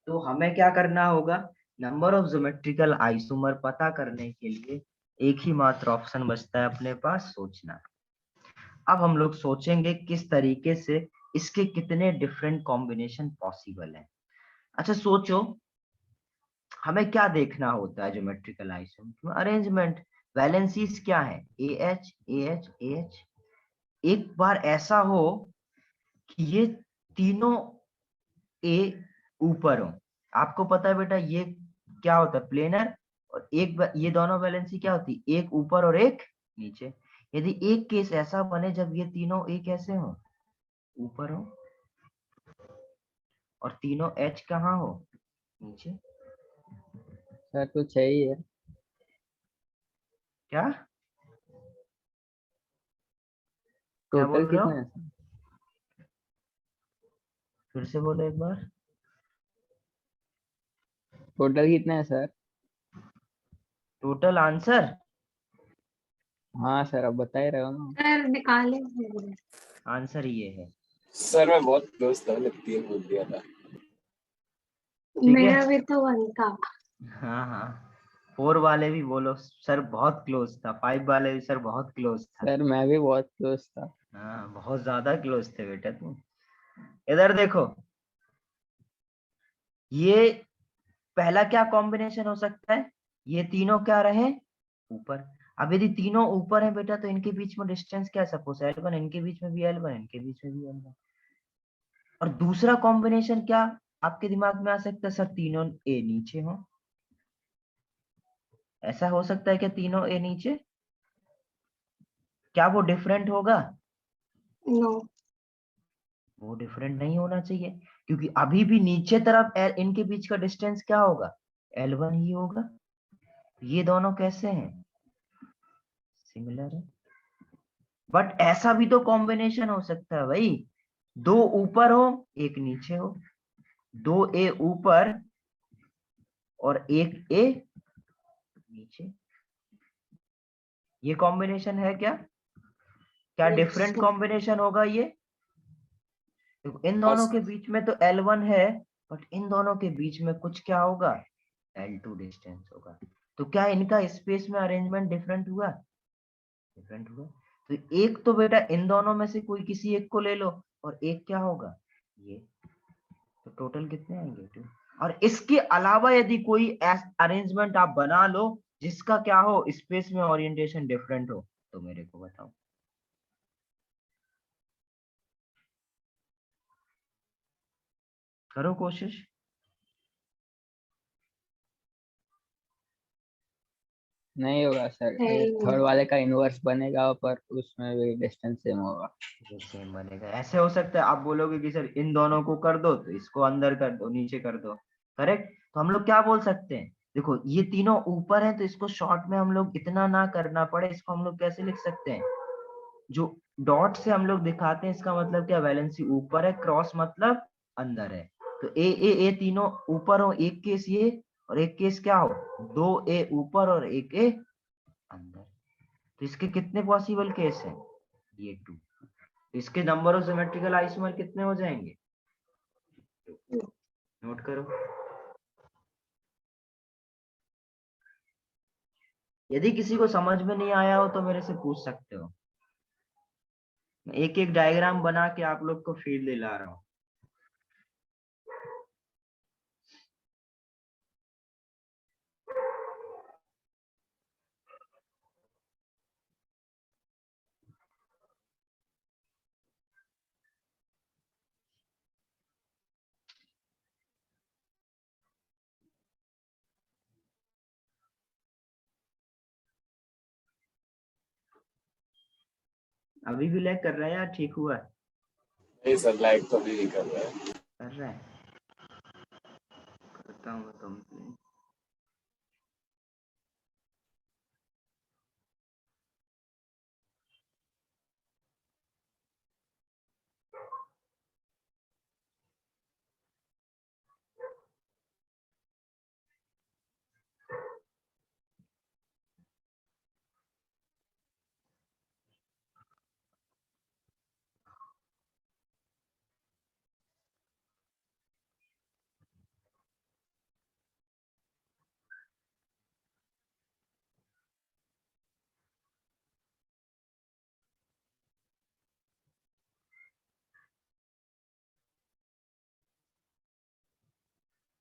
तो हमें क्या करना होगा, नंबर ऑफ ज्योमेट्रिकल आइसोमर पता करने के लिए एक ही मात्र ऑप्शन बचता है अपने पास, सोचना। अब हम लोग सोचेंगे किस तरीके से इसके कितने डिफरेंट कॉम्बिनेशन पॉसिबल है। अच्छा सोचो, हमें क्या देखना होता है ज्योमेट्रिकल आइसोमर अरेंजमेंट, वैलेंसीज क्या है, AH AH AH। एक बार ऐसा हो कि ये तीनों A ऊपर हो, आपको पता है बेटा ये क्या होता है, प्लेनर। और ये दोनों वैलेंसी क्या होती है, एक ऊपर और एक नीचे। यदि एक केस ऐसा बने जब ये तीनों एक ऐसे हो, ऊपर हो, और तीनों H कहाँ हो, नीचे। सर कुछ है ही है। क्या क्या टोटल बोल रहे हो, कितने हैं सर? फिर से बोलो एक बार। टोटल कितने हैं सर? टोटल आंसर, हाँ सर, अब बता ही रहे हो ना। सर निकाले। आंसर ये है। सर मैं बहुत क्लोज था, मैंने 3 बोल दिया था। ठीक है, मेरा भी तो 1 था। हाँ हाँ, 4 वाले भी बोलो सर बहुत क्लोज था, 5 वाले भी सर बहुत क्लोज था। सर मैं भी बहुत क्लोज था। हाँ, बहुत ज्यादा क्लोज थे बेटा तुम। इधर देखो, ये पहला क्या कॉम्बिनेशन हो सकता है, ये तीनों क्या रहे, ऊपर। अब यदि तीनों ऊपर है बेटा तो इनके बीच में डिस्टेंस क्या, सपोज L1, इनके बीच में भी L1, इनके बीच में भी L1। और दूसरा कॉम्बिनेशन क्या आपके दिमाग में आ सकता है, सर तीनों A नीचे हो, ऐसा हो सकता है क्या, तीनों A नीचे, क्या वो डिफरेंट होगा? नो। वो डिफरेंट नहीं होना चाहिए, क्योंकि अभी भी नीचे तरफ इनके बीच का डिस्टेंस क्या होगा, L1 ही होगा। ये दोनों कैसे हैं, सिमिलर है। बट ऐसा भी तो कॉम्बिनेशन हो सकता है भाई, 2 ऊपर हो एक नीचे हो, 2 A ऊपर और 1 A नीचे। ये कॉम्बिनेशन है क्या, क्या डिफरेंट कॉम्बिनेशन होगा ये? देखो इन दोनों के बीच में तो L1 है, बट इन दोनों के बीच में कुछ क्या होगा, L2 डिस्टेंस होगा। तो क्या इनका स्पेस में अरेंजमेंट डिफरेंट हुआ, डिफरेंट हुआ। तो एक तो बेटा इन दोनों में से कोई किसी एक को ले लो, और एक क्या होगा ये, तो टोटल कितने आएंगे 2। और इसके अलावा यदि कोई अरेंजमेंट आप बना लो जिसका क्या हो, स्पेस में ओरिएंटेशन डिफरेंट हो, तो मेरे को बताओ। करो कोशिश। नहीं होगा सर, नहीं। थर्ड वाले का इनवर्स बनेगा पर उसमें भी डिस्टेंस सेम होगा। ये सेम बनेगा। ऐसे हो सकता है आप बोलोगे कि सर इन दोनों को कर दो तो इसको अंदर कर दो, नीचे कर दो, करेक्ट। तो हम लोग क्या बोल सकते हैं, देखो ये तीनों ऊपर हैं तो इसको शॉर्ट में हम लोग इतना ना करना पड़े, इसको हम लोग कैसे लिख सकते हैं, जो डॉट से हम लोग दिखाते हैं इसका मतलब क्या, वैलेंसी ऊपर है, क्रॉस मतलब अंदर है। तो ए तीनों ऊपर हो, एक केस ये और एक केस क्या हो, 2 ए ऊपर और 1 ए अंदर। तो इसके कितने पॉसिबल केस हैं, ये 2। इसके नंबर ऑफ सिमेट्रिकल आइसोमर कितने हो जाएंगे, नोट करो। यदि किसी को समझ में नहीं आया हो तो मेरे से पूछ सकते हो, मैं एक एक डायग्राम बना के आप लोग को फील दिला रहा हूँ। अभी भी लैग कर रहा है या ठीक हुआ, नहीं सर, लाइक तो नहीं कर रहा है। कर रहा है, करता हूँ कंप्लेन।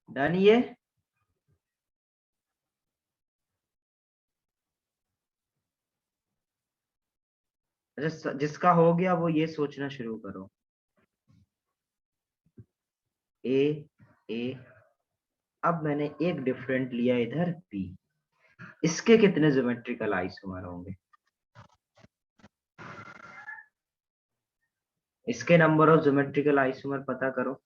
डन ये, अच्छा जिसका हो गया वो ये सोचना शुरू करो, ए ए, अब मैंने एक डिफरेंट लिया इधर बी, इसके कितने ज्योमेट्रिकल आइसोमर होंगे, इसके नंबर ऑफ ज्योमेट्रिकल आइसोमर पता करो।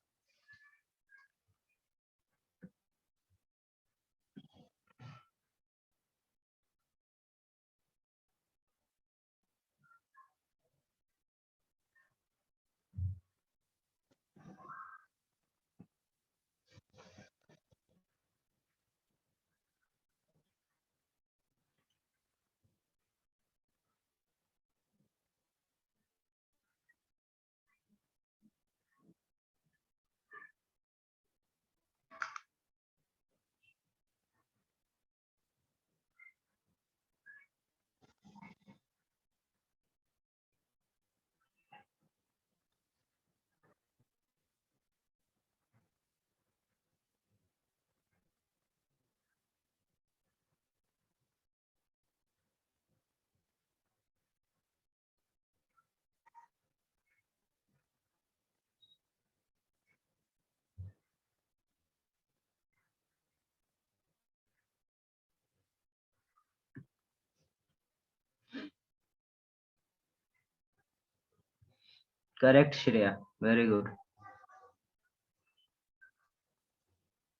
Correct Shreya, very good.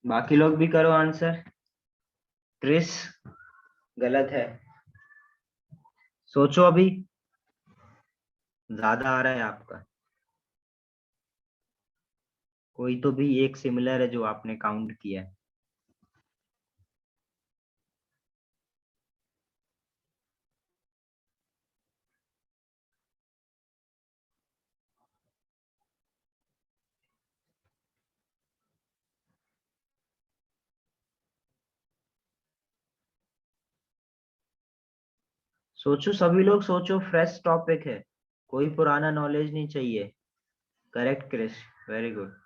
बाकी लोग भी करो आंसर। क्रिस गलत है, सोचो अभी, ज्यादा आ रहा है आपका, कोई तो भी एक सिमिलर है जो आपने काउंट किया है। सोचो सभी लोग सोचो, फ्रेश टॉपिक है, कोई पुराना नॉलेज नहीं चाहिए। Correct Krish, very good.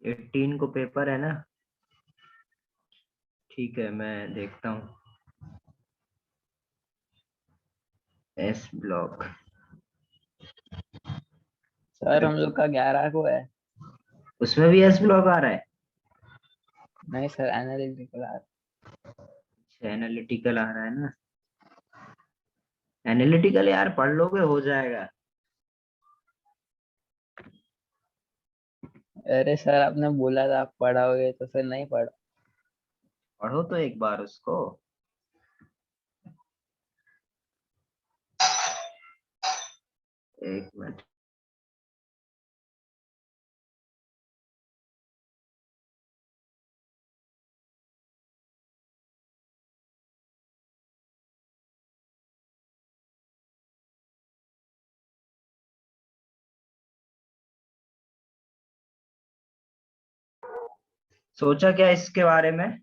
Eighteen को पेपर है ना? ठीक है, मैं देखता हूँ। एस ब्लॉक सर हम लोग का 11 को है। उसमें भी एस ब्लॉक आ रहा है? नहीं सर, एनालिटिकल एनालिटिकल आ रहा है ना? एनालिटिकल यार पढ़ लोगे, हो जाएगा। अरे सर आपने बोला था आप पढ़ाओगे, तो फिर नहीं पढ़ा। पढ़ो तो एक बार उसको। एक मिनट। सोचा क्या इसके बारे में?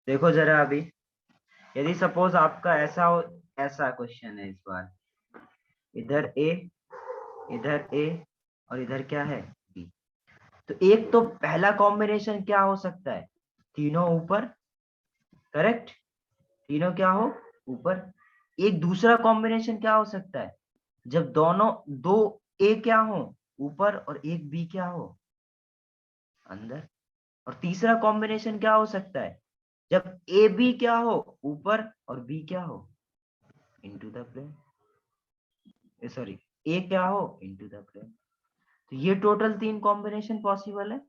देखो जरा अभी, यदि सपोज आपका ऐसा हो, ऐसा क्वेश्चन है इस बार, इधर ए, इधर ए, और इधर क्या है, बी। तो एक तो पहला कॉम्बिनेशन क्या हो सकता है, तीनों ऊपर। करेक्ट, तीनों क्या हो, ऊपर। एक दूसरा कॉम्बिनेशन क्या हो सकता है, जब दोनों दो ए क्या हो ऊपर और एक बी क्या हो अंदर। और तीसरा कॉम्बिनेशन क्या हो सकता है, जब ए बी क्या हो ऊपर और बी क्या हो इनटू द प्लेन, सॉरी, ए क्या हो इनटू द प्लेन। तो ये टोटल तीन कॉम्बिनेशन पॉसिबल है।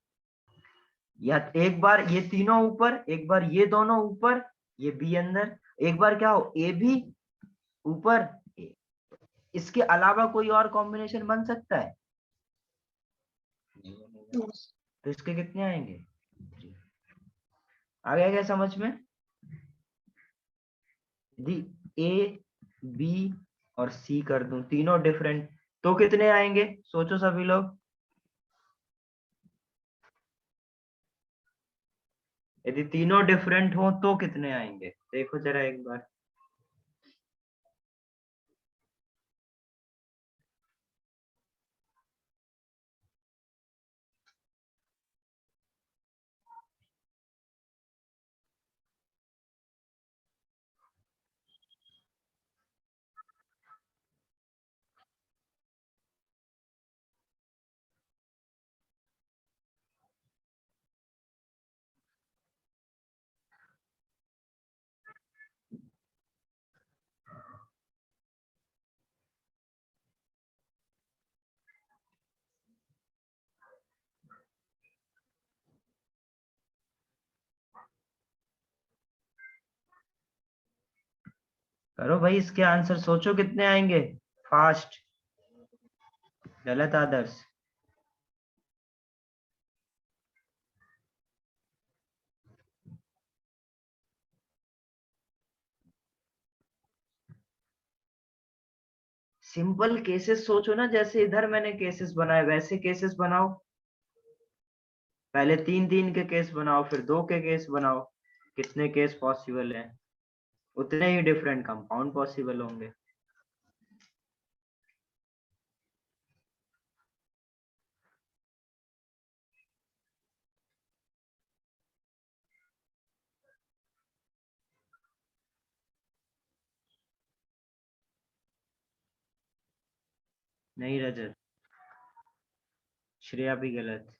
या एक बार ये तीनों ऊपर, एक बार ये दोनों ऊपर, ये बी अंदर, एक बार क्या हो ए भी ऊपर ए। इसके अलावा कोई और कॉम्बिनेशन बन सकता है? तो इसके कितने आएंगे? आ गया क्या समझ में? यदि ए बी और सी कर दूं तीनों डिफरेंट, तो कितने आएंगे, सोचो सभी लोग। यदि तीनों डिफरेंट हो तो कितने आएंगे, देखो जरा एक बार। करो भाई इसके आंसर, सोचो कितने आएंगे, फास्ट। गलत आदर्श। सिंपल केसेस सोचो ना, जैसे इधर मैंने केसेस बनाए वैसे केसेस बनाओ। पहले तीन तीन के केस बनाओ, फिर दो के केस बनाओ। कितने केस पॉसिबल है, उतने ही डिफरेंट कंपाउंड पॉसिबल होंगे। नहीं रजत, श्रेया भी गलत।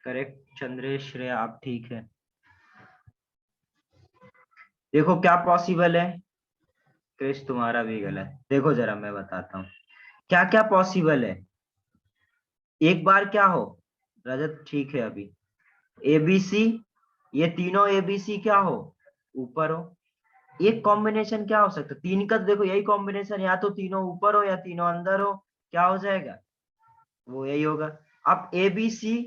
करेक्ट चंद्रेश श्रेया, आप ठीक है। देखो क्या पॉसिबल है, क्रिश तुम्हारा भी गलत। देखो जरा मैं बताता हूँ क्या क्या पॉसिबल है। एक बार क्या हो, रजत ठीक है अभी, एबीसी, ये तीनों एबीसी क्या हो, ऊपर हो। एक कॉम्बिनेशन क्या हो सकता है, तीन का तो देखो यही कॉम्बिनेशन, या तो तीनों ऊपर हो या तीनों अंदर हो, क्या हो जाएगा, वो यही होगा। अब एबीसी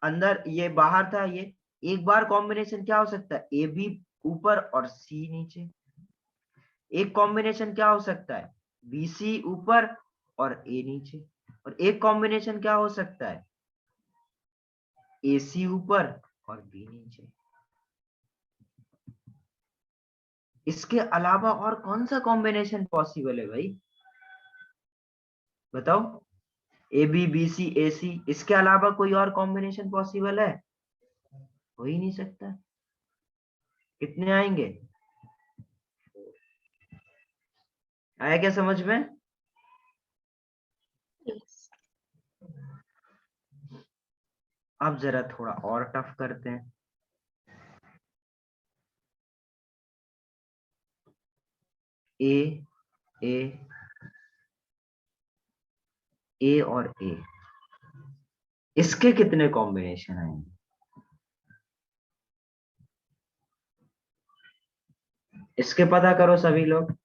अंदर, ये बाहर था, ये एक बार कॉम्बिनेशन क्या हो सकता है, ए बी ऊपर और सी नीचे। एक कॉम्बिनेशन क्या हो सकता है, बी सी ऊपर और ए नीचे। और एक कॉम्बिनेशन क्या हो सकता है, ए सी ऊपर और बी नीचे। इसके अलावा और कौन सा कॉम्बिनेशन पॉसिबल है भाई, बताओ। ए बी बी सी ए सी, इसके अलावा कोई और कॉम्बिनेशन पॉसिबल है, हो ही नहीं सकता। कितने आएंगे, आया क्या समझ में। Yes. अब जरा थोड़ा और टफ करते हैं। ए ए ए और ए, इसके कितने कॉम्बिनेशन आएंगे, इसके पता करो सभी लोग।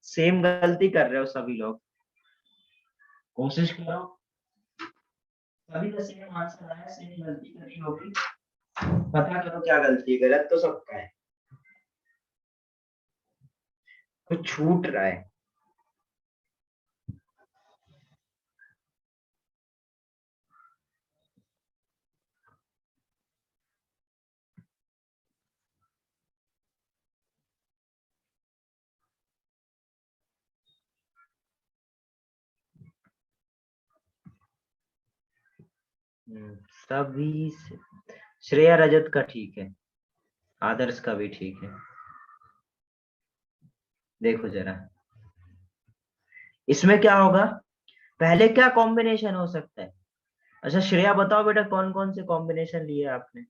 सेम गलती कर रहे हो सभी लोग, कोशिश करो सभी का सेम आंसर आया, सेम गलती करी होगी, पता करो क्या गलती है, गलत तो सबका है, कुछ छूट रहा है। सभी श्रेया रजत का ठीक है, आदर्श का भी ठीक है। देखो जरा इसमें क्या होगा, पहले क्या कॉम्बिनेशन हो सकता है। अच्छा श्रेया बताओ बेटा, कौन कौन से कॉम्बिनेशन लिए आपने,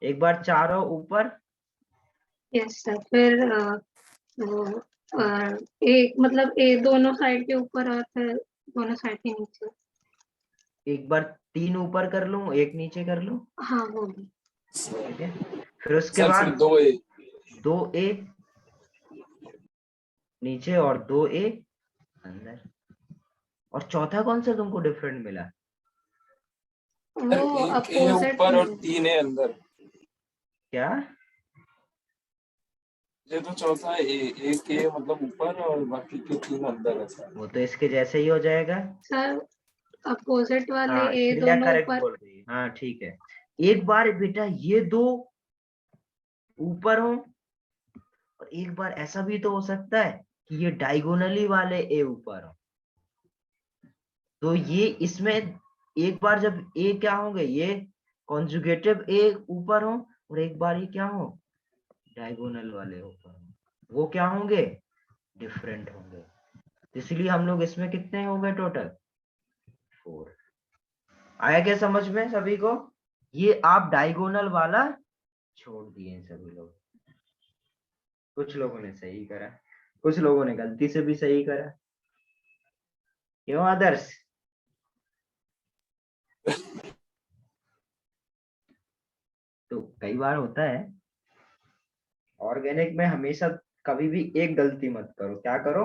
एक बार चारों ऊपर। यस सर, फिर वो एक मतलब ए दोनों साइड के ऊपर और फिर दोनों साइड के नीचे। एक बार तीन ऊपर कर लूं, एक नीचे कर लूं, हाँ वो भी। ठीक है। फिर उसके सर बाद फिर दो ए, दो ए नीचे और दो ए अंदर। और चौथा कौन सा तुमको डिफरेंट मिला, सर वो एक ए अपोजिट ऊपर और में। तीन ए अंदर। क्या, ये तो चौथा ए, एक ए मतलब ऊपर और बाकी के तीन अंदर है सर। वो तो इसके जैसे ही हो जाएगा। सर अपोजिट वाले हाँ ए श्रेया दोनों करेक्ट ऊपर। बोल रही है, हाँ ठीक है। एक बार बेटा ये दो ऊपर हो, और एक बार ऐसा भी तो हो सकता है कि ये डायगोनली वाले ए ऊपर हो। तो ये इसमें एक बार जब ए क्या होंगे, ये कॉन्जुगेटिव ए ऊपर हो, और एक बार ये क्या हो, डायगोनल वाले ऊपर हो, वो क्या होंगे, डिफरेंट होंगे। इसलिए हम लोग इसमें कितने हो गए टोटल, 4। आया क्या समझ में सभी को, ये आप डायगोनल वाला छोड़ दिए सभी लोग। कुछ लोगों ने सही करा, कुछ लोगों ने गलती से भी सही करा, क्यों आदर्श। तो कई बार होता है, ऑर्गेनिक में हमेशा कभी भी एक गलती मत करो, क्या करो,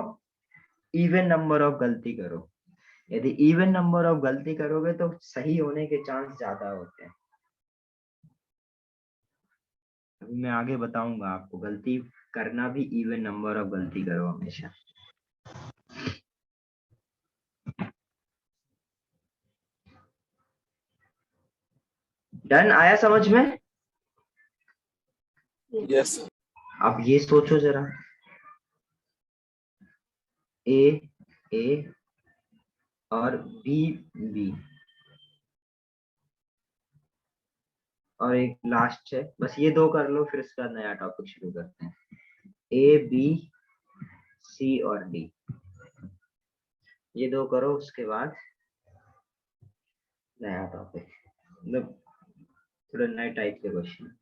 इवन नंबर ऑफ गलती करो। यदि इवन नंबर ऑफ गलती करोगे तो सही होने के चांस ज्यादा होते हैं। अभी मैं आगे बताऊंगा आपको, गलती करना भी इवन नंबर ऑफ गलती करो हमेशा। डन, आया समझ में? Yes sir. अब ये सोचो जरा, ए और बी और एक लास्ट है, बस ये दो कर लो, फिर इसका नया टॉपिक शुरू करते हैं। ए बी सी और डी, ये दो करो, उसके बाद नया टॉपिक, मतलब थोड़ा नए टाइप के क्वेश्चन।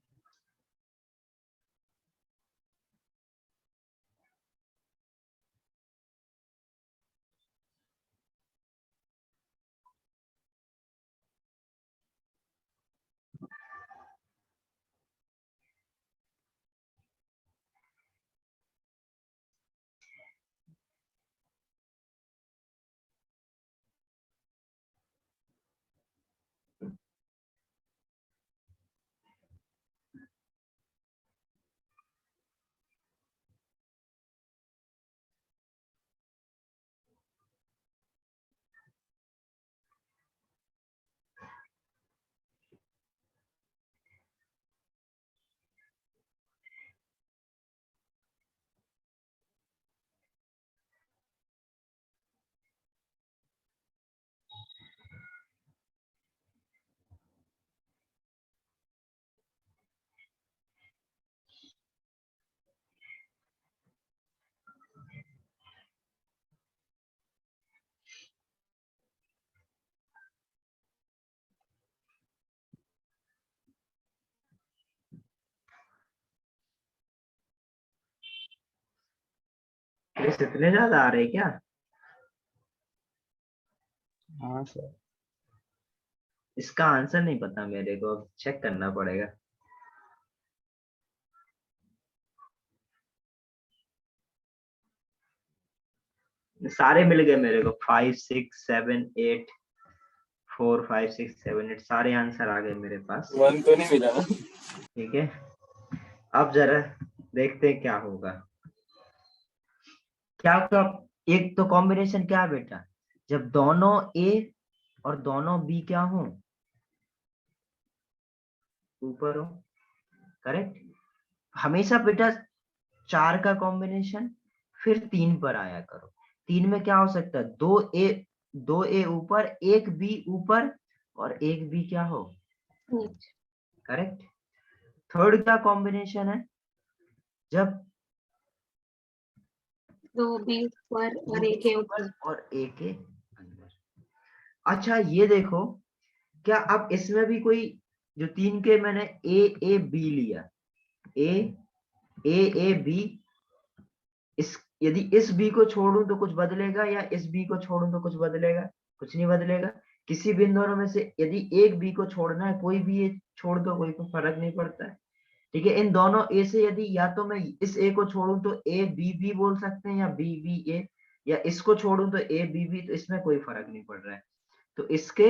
इतने ज्यादा आ रहे क्या? हाँ सर। इसका आंसर नहीं पता मेरे को, चेक करना पड़ेगा। सारे मिल गए मेरे को, 5 6 7 8 4 5 6 7 8 सारे आंसर आ गए मेरे पास। 1 तो नहीं मिला ना? ठीक है, अब जरा देखते हैं क्या होगा। क्या क्या एक तो कॉम्बिनेशन क्या है बेटा, जब दोनों ए और दोनों बी क्या हो, ऊपर हो, करेक्ट। हमेशा बेटा 4 का कॉम्बिनेशन फिर 3 पर आया करो। 3 में क्या हो सकता है, 2 ए ऊपर, एक बी ऊपर और एक बी क्या हो, करेक्ट। थर्ड का कॉम्बिनेशन है जब 2 बी ऊपर और एक ए ऊपर और एक के अंदर। अच्छा ये देखो, क्या अब इसमें भी कोई, जो 3 के मैंने ए बी लिया, ए बी, इस यदि इस बी को छोड़ूं तो कुछ बदलेगा, या इस बी को छोड़ूं तो कुछ बदलेगा? कुछ नहीं बदलेगा। किसी भी इन दोनों में से यदि एक बी को छोड़ना है, कोई भी ए छोड़ दो, कोई फर्क नहीं पड़ता है। ठीक है, इन दोनों ए से यदि या तो मैं इस ए को छोड़ूं तो ए बी बी बोल सकते हैं, या बी बी ए, या इसको छोड़ूं तो ए बी बी, तो इसमें कोई फर्क नहीं पड़ रहा है। तो इसके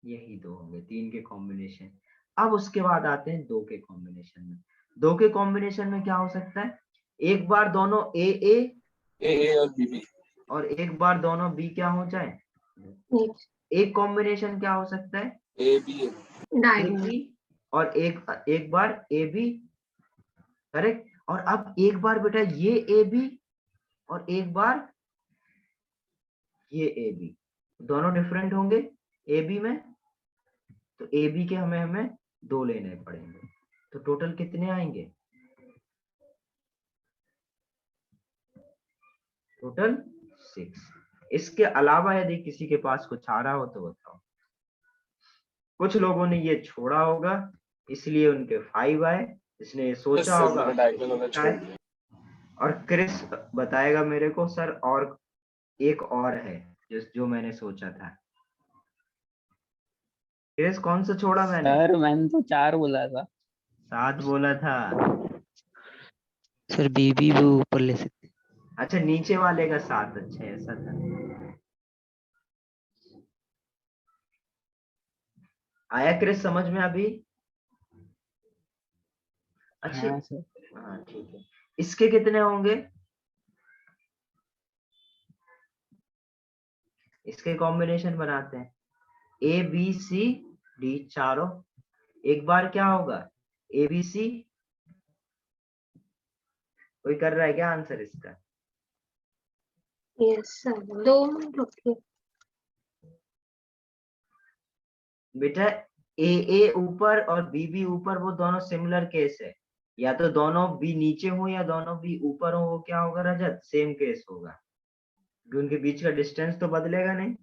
यही दो होंगे, 3 के कॉम्बिनेशन। अब उसके बाद आते हैं 2 के कॉम्बिनेशन में। 2 के कॉम्बिनेशन में क्या हो सकता है, एक बार दोनों ए और बी और एक बार दोनों बी क्या हो जाए। एक कॉम्बिनेशन क्या हो सकता है, ए बी और एक बार ए बी, करेक्ट। और अब एक बार बेटा ये ए बी और एक बार ये ए बी, दोनों डिफरेंट होंगे ए बी में, तो ए बी के हमें 2 लेने पड़ेंगे। तो टोटल कितने आएंगे, टोटल 6। इसके अलावा यदि किसी के पास कुछ आ रहा हो तो बताओ। कुछ लोगों ने ये छोड़ा होगा इसलिए उनके 5 आए, इसने ये सोचा होगा। और क्रिस बताएगा मेरे को, सर और एक और है जो मैंने सोचा था। क्रिस कौन सा छोड़ा मैंने? सर मैंने तो 4 बोला था। 7 बोला था। सर बीबी भी ऊपर ले सकते। अच्छा नीचे वाले का 7, अच्छा ऐसा था। आया क्रिस समझ में अभी? अच्छा हाँ सर। हाँ ठीक है। इसके कितने होंगे? इसके कॉम्बिनेशन बनाते हैं, ए बी सी डी चारों। एक बार क्या होगा, ए बी सी। कोई कर रहा है क्या आंसर इसका? यस सर, 2 मिनट रुकिए। बेटा ए ऊपर और बी ऊपर, वो दोनों सिमिलर केस है। या तो दोनों बी नीचे हो या दोनों बी ऊपर हो, वो क्या होगा रजत, सेम केस होगा, क्योंकि उनके बीच का डिस्टेंस तो बदलेगा नहीं।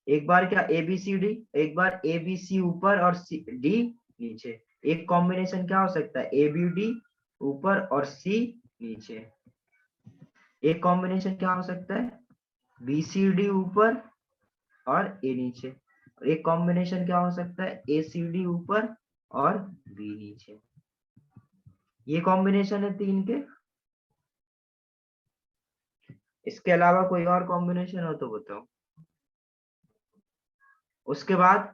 एक बार क्या ए बी सी डी, एक बार ए बी सी ऊपर और सी डी नीचे। एक कॉम्बिनेशन क्या हो सकता है, ए बी डी ऊपर और सी नीचे। एक कॉम्बिनेशन क्या हो सकता है, बी सी डी ऊपर और ए नीचे। और एक कॉम्बिनेशन क्या हो सकता है, ए सी डी ऊपर और बी नीचे। ये कॉम्बिनेशन है 3 के। इसके अलावा कोई और कॉम्बिनेशन हो तो बताओ। उसके बाद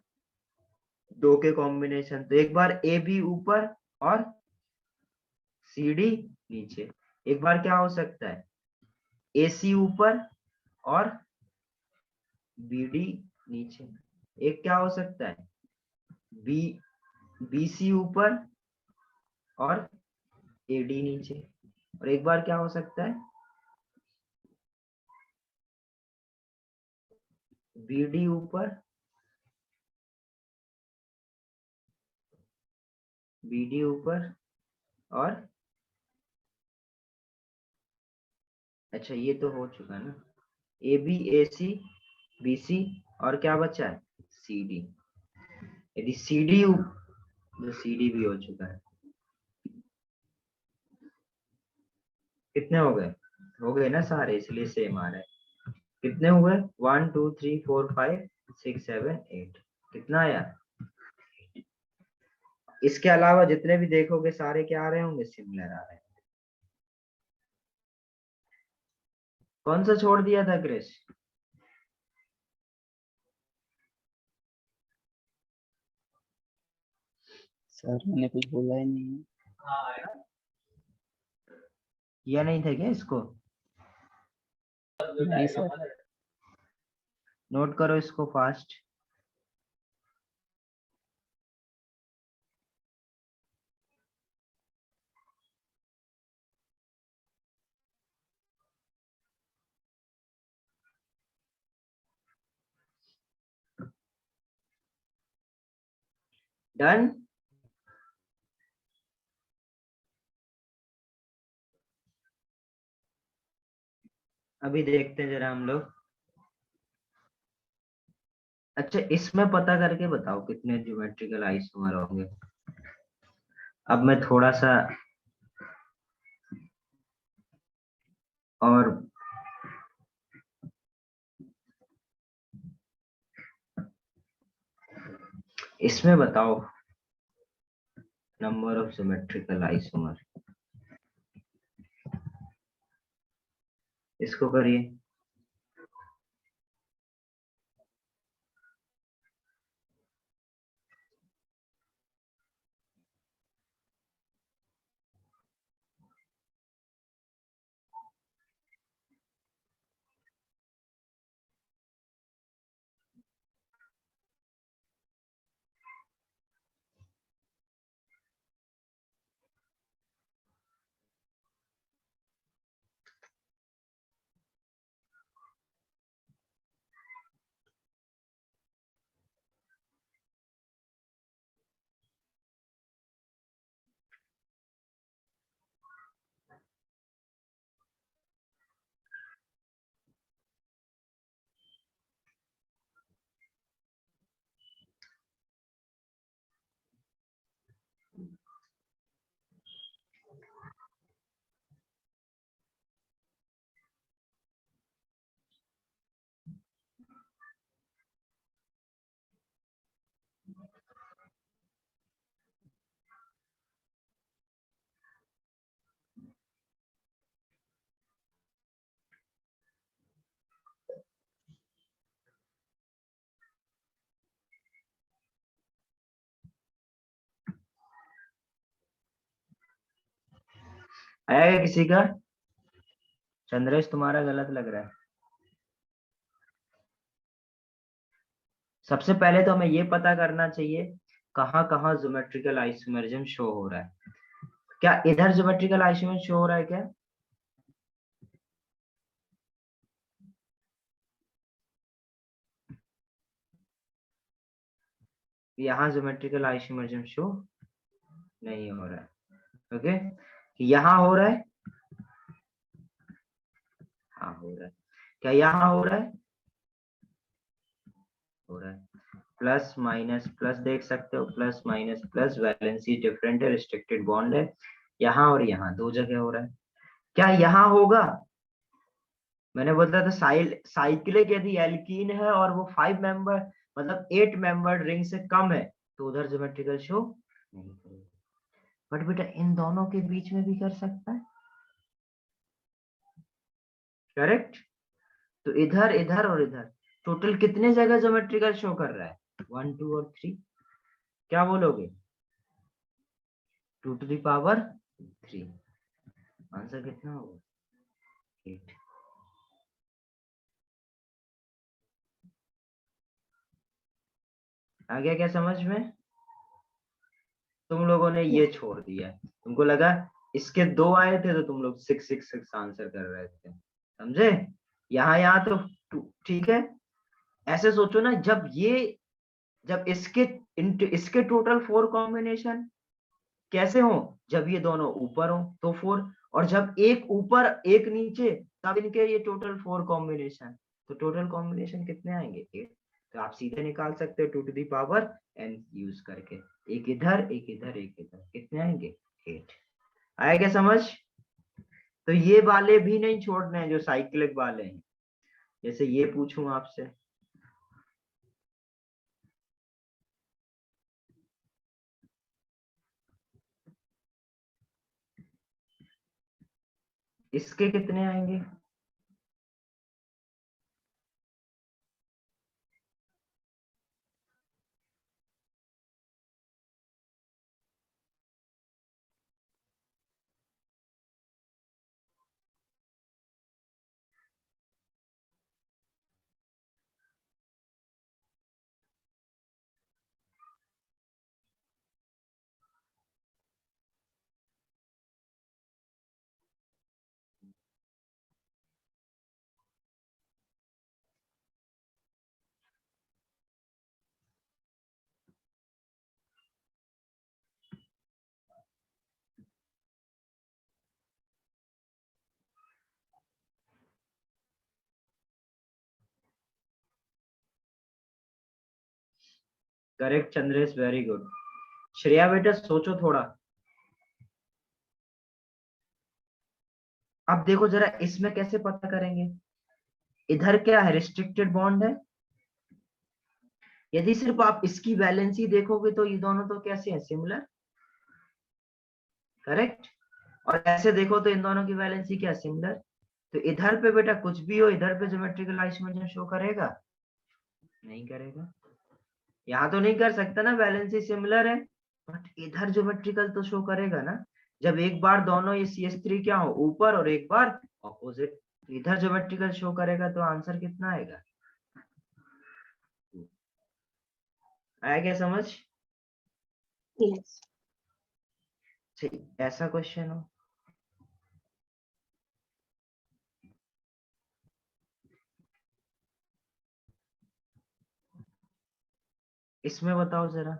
2 के कॉम्बिनेशन, तो एक बार ए बी ऊपर और सी डी नीचे। एक बार क्या हो सकता है, ए सी ऊपर और बी डी नीचे। एक क्या हो सकता है, बी बी सी ऊपर और ए डी नीचे। और एक बार क्या हो सकता है, बी डी ऊपर, बी डी ऊपर और, अच्छा ये तो हो चुका ना, A B A C B C, और क्या बचा है, सी डी। यदि सी डी, तो सी डी भी हो चुका है। कितने हो गए ना सारे, इसलिए सेम आ रहा है। कितने हुए, 1 2 3 4 5 6 7 8, कितना आया? इसके अलावा जितने भी देखोगे सारे क्या आ रहे होंगे, सिमिलर आ रहे हैं। कौन सा छोड़ दिया था क्रिश? सर मैंने कुछ बोला ही नहीं। किया नहीं था क्या इसको? नहीं सर। नोट करो इसको फास्ट। डन। अभी देखते हैं जरा हम लोग। अच्छा इसमें पता करके बताओ कितने ज्योमेट्रिकल आइसोमर होंगे। अब मैं थोड़ा सा और इसमें बताओ, नंबर ऑफ सिमेट्रिकल आइसोमर, इसको करिए। आया क्या किसी का? चंद्रेश तुम्हारा गलत लग रहा है। सबसे पहले तो हमें ये पता करना चाहिए कहाँ कहाँ ज्योमेट्रिकल आइसोमरिज्म शो हो रहा है। क्या इधर ज्योमेट्रिकल आइसोमरिज्म शो हो रहा है क्या? यहाँ ज्योमेट्रिकल आइसोमरिज्म शो नहीं हो रहा है। ओके, यहाँ हो रहा है? हाँ हो रहा है। क्या यहाँ हो रहा है? हो रहा है। प्लस माइनस प्लस देख सकते हो, plus minus plus, valency different है, रिस्ट्रिक्टेड बॉन्ड है, यहाँ और यहाँ दो जगह हो रहा है। क्या यहाँ होगा? मैंने बोला था साइक्लिक यदि एल्कीन है और वो 5 मेंबर मतलब 8 मेंबर रिंग से कम है तो उधर ज्योमेट्रिकल शो नहीं करेगा। बट बेटा इन दोनों के बीच में भी कर सकता है, करेक्ट? तो इधर इधर और इधर टोटल कितने जगह ज्योमेट्रिकल शो कर रहा है? 1 2 और 3। क्या बोलोगे? 2 to the power 3। आंसर कितना होगा? 8। आ गया क्या समझ में? तुम लोगों ने ये छोड़ दिया, तुमको लगा इसके 2 आए थे तो तुम लोग 6 6 6 आंसर कर रहे थे, समझे? यहाँ तो ठीक है। ऐसे सोचो ना, जब इसके टोटल 4 कॉम्बिनेशन कैसे हो? जब ये दोनों ऊपर हो तो 4, और जब एक ऊपर एक नीचे तब इनके ये टोटल 4 कॉम्बिनेशन, तो टोटल कॉम्बिनेशन कितने आएंगे? 8। तो आप सीधे निकाल सकते हो 2 to the power n use करके, एक इधर एक इधर एक इधर, कितने आएंगे? 8। आया क्या समझ? तो ये वाले भी नहीं छोड़ने हैं जो साइक्लिक वाले हैं। जैसे ये पूछूं आपसे, इसके कितने आएंगे? Correct Chandresh, very good. Shreya बेटा सोचो थोड़ा। अब देखो जरा इसमें कैसे पता करेंगे? इधर क्या है? रिस्ट्रिक्टेड बॉन्ड है। यदि सिर्फ आप इसकी वैलेंसी देखोगे तो ये दोनों तो कैसे हैं? Similar, correct? और ऐसे देखो तो इन दोनों की वैलेंसी क्या? सिमिलर। तो इधर पे बेटा कुछ भी हो, इधर पे ज्योमेट्रिकल आइसोमरिज्म शो करेगा? नहीं करेगा। यहाँ तो नहीं कर सकता ना, वैलेंसी सिमिलर है, बट इधर ज्योमेट्रिकल तो शो करेगा ना। जब एक बार दोनों ये CH3 क्या हो ऊपर और एक बार ऑपोजिट, इधर ज्योमेट्रिकल शो करेगा, तो आंसर कितना आएगा? आया क्या समझ? यस। ठीक, ऐसा क्वेश्चन हो इसमें बताओ जरा।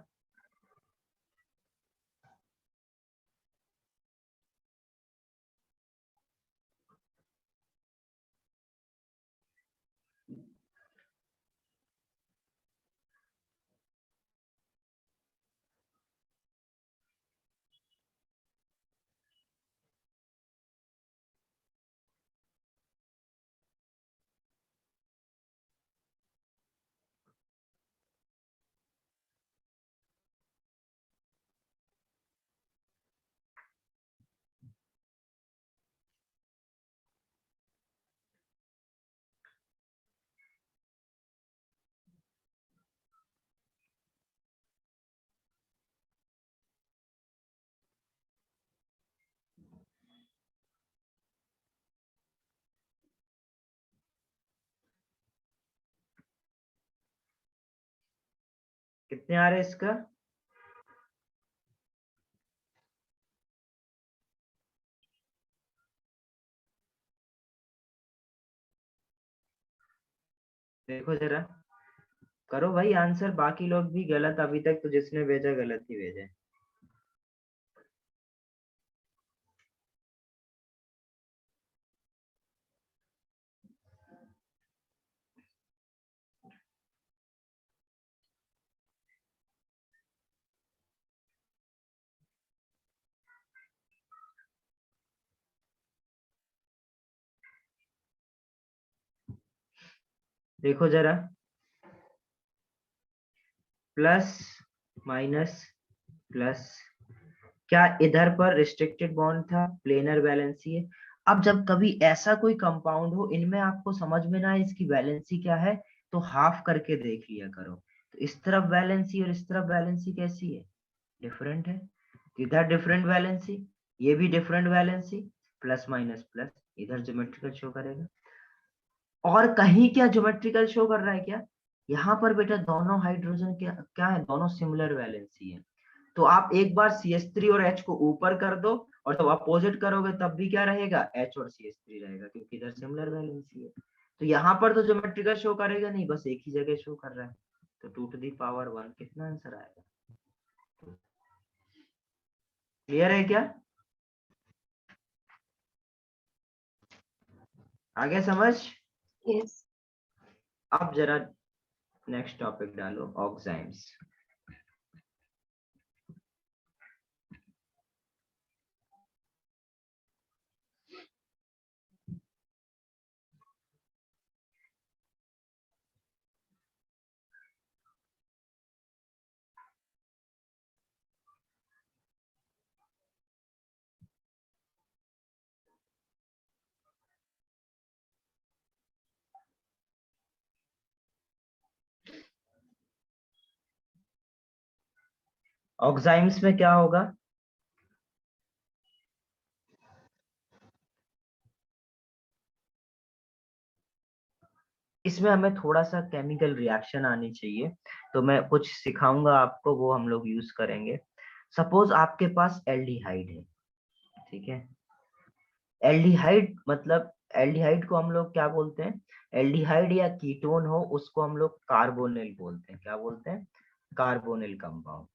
कितने आ रहे इसका? देखो जरा, करो भाई आंसर। बाकी लोग भी गलत, अभी तक तो जिसने भेजा गलत ही भेजा है। देखो जरा, प्लस माइनस प्लस, क्या इधर पर रिस्ट्रिक्टेड बॉन्ड था? प्लेनर वैलेंसी है। अब जब कभी ऐसा कोई कंपाउंड हो, इनमें आपको समझ में ना आए इसकी वैलेंसी क्या है, तो हाफ करके देख लिया करो। तो इस तरफ वैलेंसी और इस तरफ वैलेंसी कैसी है? डिफरेंट है। इधर डिफरेंट वैलेंसी, ये भी different valency, plus minus plus, इधर ज्योमेट्रिकल शो करेगा। और कहीं क्या ज्योमेट्रिकल शो कर रहा है क्या? यहाँ पर बेटा दोनों हाइड्रोजन क्या क्या है? दोनों सिमिलर वैलेंसी है। तो आप एक बार CH3 और H को ऊपर कर दो, और जब अपोजिट करोगे तब भी क्या रहेगा? H और CH3 रहेगा, क्योंकि इधर सिमिलर वैलेंसी है। तो यहाँ पर तो ज्योमेट्रिकल शो करेगा नहीं, बस एक ही जगह शो कर रहा है। तो 2 टू दी पावर 1 कितना आंसर आएगा? क्लियर है क्या? आगे समझ? यस। अब जरा नेक्स्ट टॉपिक डालो, ऑक्साइम्स। ऑक्साइम्स में क्या होगा? इसमें हमें थोड़ा सा केमिकल रिएक्शन आनी चाहिए, तो मैं कुछ सिखाऊंगा आपको, वो हम लोग यूज करेंगे। सपोज आपके पास एल्डिहाइड है, ठीक है। एल्डिहाइड मतलब, एल्डिहाइड को हम लोग क्या बोलते हैं? एल्डिहाइड या कीटोन हो उसको हम लोग कार्बोनिल बोलते हैं। क्या बोलते हैं? Carbonyl compound.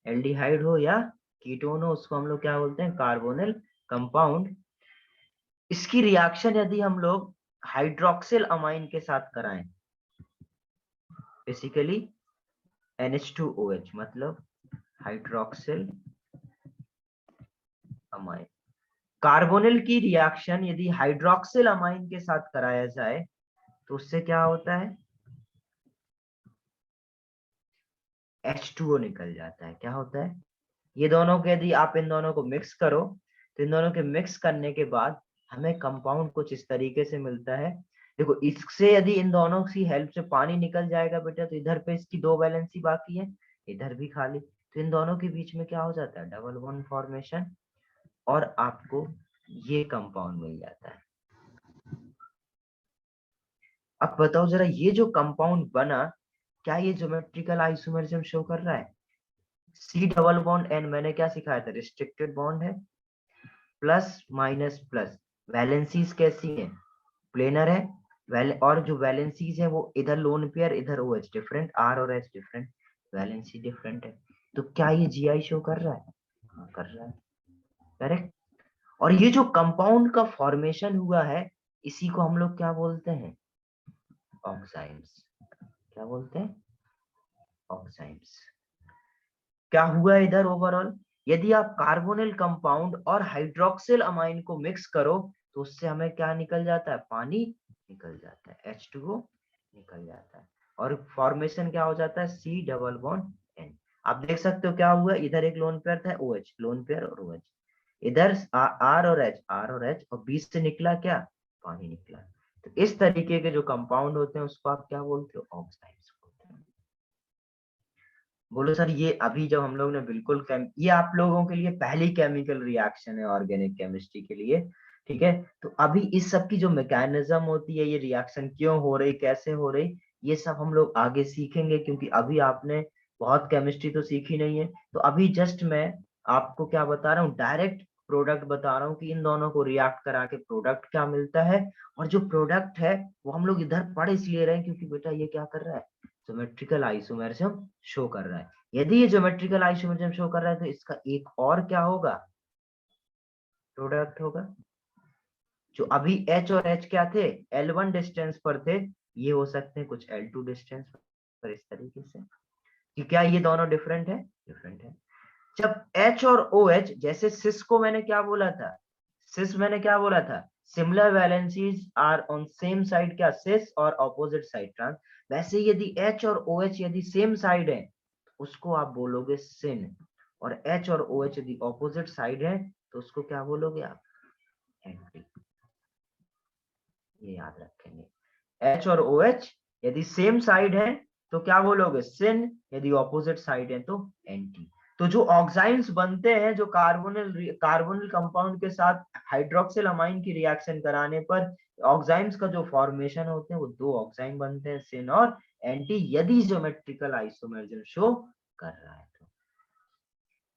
एल्डिहाइड हो या कीटोन हो उसको हम लोग क्या बोलते हैं? Carbonyl compound. इसकी रिएक्शन यदि हम लोग हाइड्रोक्सिल अमाइन के साथ कराएं, बेसिकली NH2OH मतलब हाइड्रोक्सिल अमाइन। कार्बोनिल की रिएक्शन यदि हाइड्रोक्सिल अमाइन के साथ कराया जाए तो उससे क्या होता है? H2O निकल जाता है। क्या होता है? ये दोनों के यदि आप इन दोनों को मिक्स करो, तो इन दोनों के मिक्स करने के बाद हमें कंपाउंड कुछ इस तरीके से मिलता है। देखो, इससे यदि इन दोनों की हेल्प से पानी निकल जाएगा बेटा, तो इधर पे इसकी 2 वैलेंसी बाकी है, इधर भी खाली। तो इन दोनों के बीच में क्या हो जाता है? डबल बॉन्ड फॉर्मेशन, और आपको ये कंपाउंड मिल जाता है। अब बताओ जरा, ये जो कंपाउंड बना, क्या ये ज्योमेट्रिकल आइसोमरिज्म शो कर रहा है? C डबल बॉन्ड N, मैंने क्या सिखाया था? रिस्ट्रिक्टेड बॉन्ड है। प्लस माइनस प्लस, वैलेंसीज कैसी हैं? प्लेनर है। और जो वैलेंसीज है वो इधर लोन पेयर, इधर OH डिफरेंट, R और H डिफरेंट, वैलेंसी डिफरेंट है। तो क्या ये GI शो कर रहा है? हाँ, कर रहा है। करेक्ट। और ये जो कंपाउंड का फॉर्मेशन हुआ है, इसी को हम लोग क्या बोलते हैं? ऑक्साइड्स। क्या बोलते हैं? ऑक्साइड्स। क्या हुआ इधर ओवरऑल? यदि आप कार्बोनिल कंपाउंड और हाइड्रोक्सिल अमाइन को मिक्स करो, तो उससे हमें क्या निकल जाता है? पानी निकल जाता है, H2O निकल जाता है, और फॉर्मेशन क्या हो जाता है? C double bond N। आप देख सकते हो क्या हुआ, इधर एक लोन पेयर था, OH लोन पेयर और OH, इधर R और H, और बीच से निकला क्या? पानी निकला। तो इस तरीके के जो कंपाउंड होते हैं उसको आप क्या बोलते हो? ऑक्साइड्स बोलते हैं। बोलो सर, ये अभी जब हम लोग ने बिल्कुल ये आप लोगों के लिए पहली केमिकल रिएक्शन है ऑर्गेनिक केमिस्ट्री के लिए, ठीक है। तो अभी इस सब की जो मैकेनिज्म होती है, ये रिएक्शन क्यों हो रही, कैसे हो रही, ये सब हम लोग आगे सीखेंगे, क्योंकि अभी आपने बहुत केमिस्ट्री तो सीखी नहीं है। तो अभी जस्ट मैं आपको क्या बता रहा हूँ, डायरेक्ट प्रोडक्ट बता रहा हूँ कि इन दोनों को रिएक्ट करा के प्रोडक्ट क्या मिलता है। और जो प्रोडक्ट है वो हम लोग इधर पढ़ इसलिए रहे हैं क्योंकि बेटा ये क्या कर रहा है, ज्योमेट्रिकल आइसोमेरिज्म शो कर रहा है। यदि ये ज्योमेट्रिकल आइसोमेरिज्म शो कर रहा है तो इसका एक और क्या होगा, प्रोडक्ट होगा। जो अभी H और H क्या थे, L1 डिस्टेंस पर थे, ये हो सकते हैं कुछ L2 डिस्टेंस पर, इस तरीके से। कि क्या ये दोनों डिफरेंट है, डिफरेंट है। जब H और OH, जैसे सिस को मैंने क्या बोला था, सिस मैंने क्या बोला था, similar valencies are on same side, क्या सिस और ऑपोजिट साइड ट्रांस। वैसे यदि H और OH यदि सेम साइड है उसको आप बोलोगे सिन, और H और OH यदि ऑपोजिट साइड है तो उसको क्या बोलोगे आप, एंटी। ये याद रखेंगे, H और OH यदि सेम साइड है तो क्या बोलोगे सिन, यदि ऑपोजिट साइड है तो एंटी। तो जो ऑक्साइड्स बनते हैं, जो कार्बोनिल कंपाउंड के साथ हाइड्रोक्सिल अमाइन की रिएक्शन कराने पर ऑक्साइड्स का जो फॉर्मेशन होते हैं वो दो ऑक्साइड बनते हैं, सिन और एंटी, यदि ज्योमेट्रिकल आइसोमेरिज्म शो कर रहा है तो।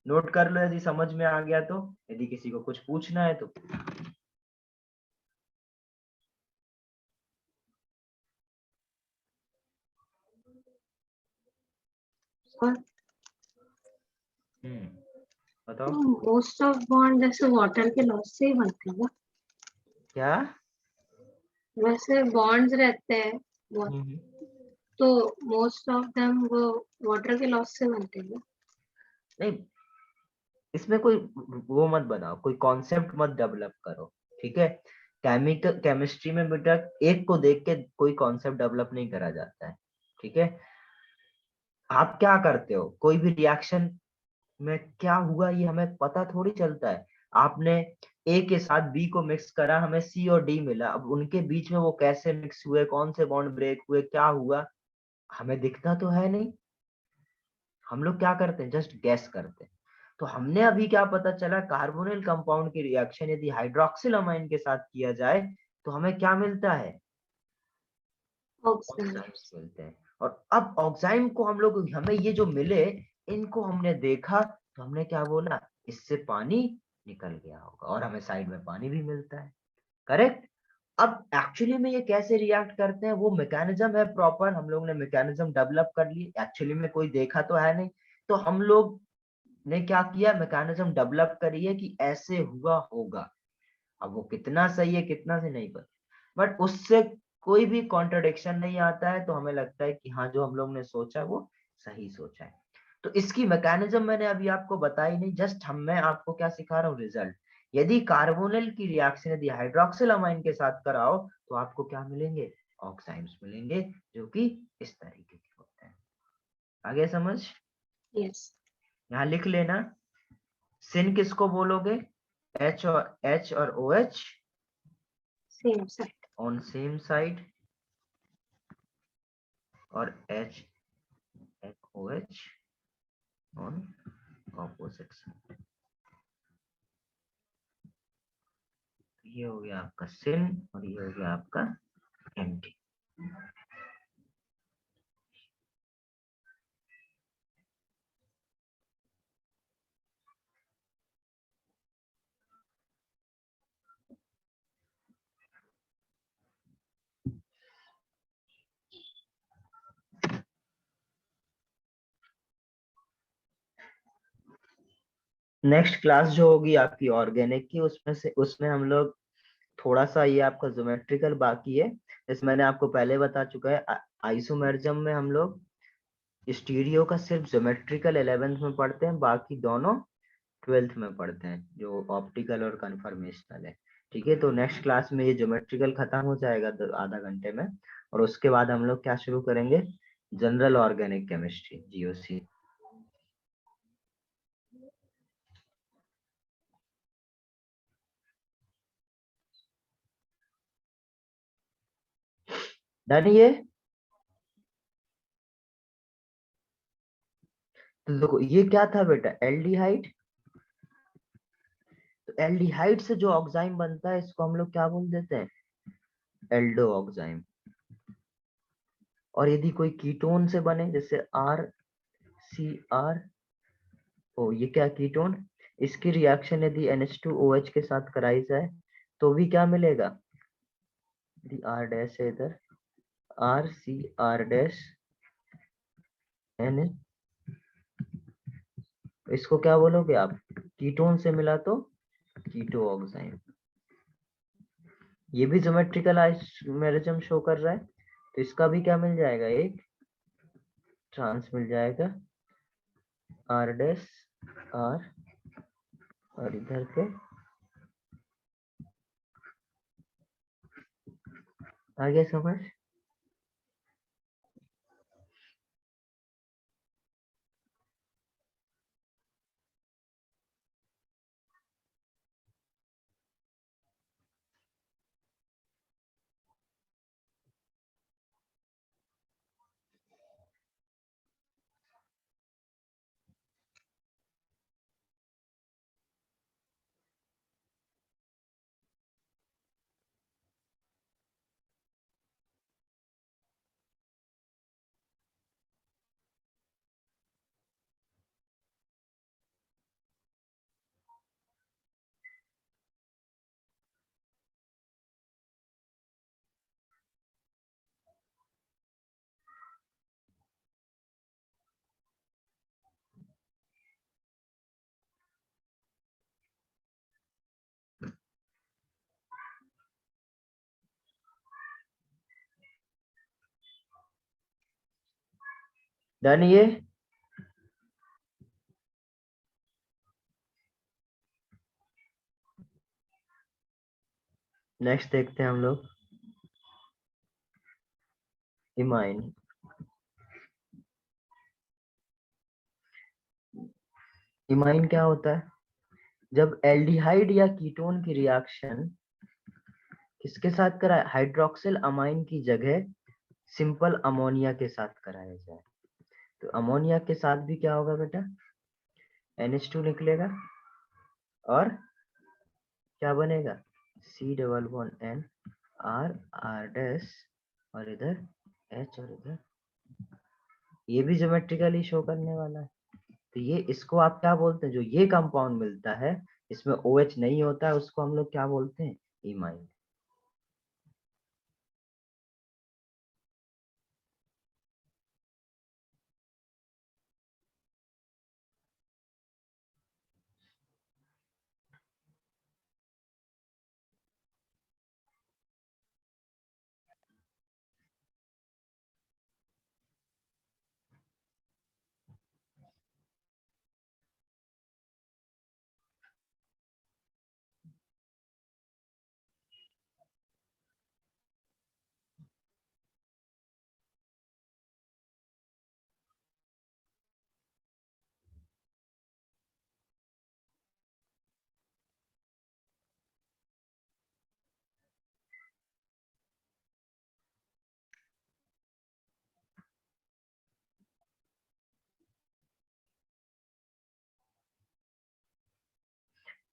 नोट कर लो यदि समझ में आ गया तो, यदि किसी को कुछ पूछना है तो। बताओ। मोस्ट ऑफ बॉन्ड जैसे वाटर के लॉस से ही बनते हैं ना? क्या? वैसे बॉन्ड्स रहते हैं तो मोस्ट ऑफ देम वो वाटर के लॉस से बनते हैं ना? नहीं, इसमें कोई वो मत बनाओ, कोई कॉन्सेप्ट मत डेवलप करो, ठीक है। केमिकल केमिस्ट्री में बेटा एक को देख के कोई कॉन्सेप्ट डेवलप नहीं करा जाता है, ठीक है। आप क्या करते हो, कोई भी रिएक्शन में क्या हुआ ये हमें पता थोड़ी चलता है। आपने ए के साथ बी को मिक्स करा, हमें सी और डी मिला, अब उनके बीच में वो कैसे मिक्स हुए, कौन से बॉन्ड ब्रेक हुए, क्या हुआ, हमें दिखता तो है नहीं। हम लोग क्या करते हैं, जस्ट गैस करते हैं। तो हमने अभी क्या पता चला, कार्बोनिल कंपाउंड की रिएक्शन यदि हाइड्रोक्सिल अमाइन के साथ किया जाए तो हमें क्या मिलता है, ऑक्साइड्स मिलते हैं। और अब ऑक्साइड को हम लोग, हमें ये जो मिले इनको हमने देखा तो हमने क्या बोला, इससे पानी निकल गया होगा, और हमें साइड में पानी भी मिलता है, करेक्ट। अब एक्चुअली में ये कैसे रिएक्ट करते हैं, वो मैकेनिज्म है प्रॉपर, हम लोग ने मैकेनिज्म डेवलप कर ली, एक्चुअली में कोई देखा तो है नहीं, तो हम लोग ने क्या किया, मैकेनिज्म डेवलप करी है कि ऐसे हुआ होगा। अब वो कितना सही है कितना से नहीं पता, बट उससे कोई भी कॉन्ट्रडिक्शन नहीं आता है, तो हमें लगता है कि हाँ जो हम लोग ने सोचा वो सही सोचा है। तो इसकी मैकेनिज्म मैंने अभी आपको बताई नहीं, जस्ट मैं आपको क्या सिखा रहा हूँ, रिजल्ट। यदि कार्बोनिल की रिएक्शन यदि हाइड्रोक्सिल अमाइन के साथ कराओ तो आपको क्या मिलेंगे, ऑक्साइड्स मिलेंगे, जो कि इस तरीके के होते हैं। आगे समझ? यस। यहाँ लिख लेना, सिन किसको बोलोगे, H और OH same side. On same side, और OH ऑन ऑपोजिट साइड। ये हो गया आपका सिन और ये हो गया आपका एंटी। नेक्स्ट क्लास जो होगी आपकी ऑर्गेनिक की, उसमें हम लोग थोड़ा सा, ये आपका ज्योमेट्रिकल बाकी है, इस मैंने आपको पहले बता चुका है। आइसोमेरिज्म में हम लोग स्टीरियो का सिर्फ ज्योमेट्रिकल 11th में पढ़ते हैं, बाकी दोनों 12th में पढ़ते हैं, जो ऑप्टिकल और कन्फर्मेशनल है, ठीक है। तो नेक्स्ट क्लास में ये ज्योमेट्रिकल खत्म हो जाएगा आधा घंटे में, और उसके बाद हम लोग क्या शुरू करेंगे, general organic chemistry, GOC। Done ये? तो देखो ये क्या था बेटा, एल्डिहाइड। तो एल्डिहाइड से जो ऑक्साइड बनता है इसको हम लोग क्या बोल देते हैं, एल्डो ऑक्साइड। और यदि कोई कीटोन से बने जैसे RCr, ओ ये क्या कीटोन, इसकी रिएक्शन यदि NH2OH के साथ कराई जाए तो भी क्या मिलेगा, यदि R डैश है इधर RCr डैश N, इसको क्या बोलोगे आप, कीटोन से मिला तो कीटो ऑक्साइड। ये भी ज्योमेट्रिकल आइसोमेरिज्म शो कर रहा है, तो इसका भी क्या मिल जाएगा, एक ट्रांस मिल जाएगा R डैश R, और इधर पे आगे समझ। डन ये। नेक्स्ट देखते हैं हम लोग इमाइन। इमाइन क्या होता है, जब एल्डिहाइड या कीटोन की रिएक्शन किसके साथ कराए, हाइड्रोक्सिल अमाइन की जगह सिंपल अमोनिया के साथ कराया जाए, तो अमोनिया के साथ भी क्या होगा बेटा, NH2 निकलेगा और क्या बनेगा, C double bond N R R dash और इधर H और इधर, ये भी ज्योमेट्रिकली शो करने वाला है। तो ये इसको आप क्या बोलते हैं, जो ये कंपाउंड मिलता है इसमें OH नहीं होता है उसको हम लोग क्या बोलते हैं, इमाइन।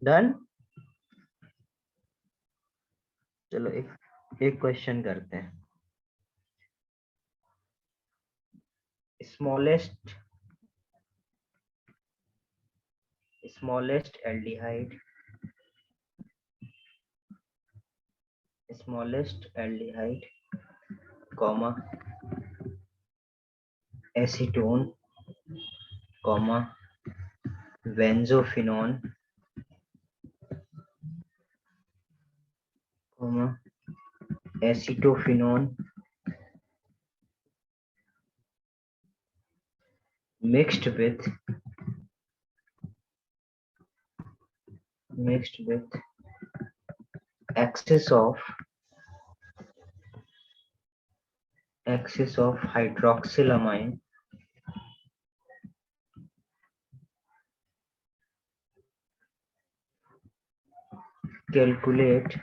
डन। चलो एक क्वेश्चन करते हैं, smallest aldehyde, comma acetone, comma benzophenone, comma acetophenone, mixed with excess of hydroxylamine calculate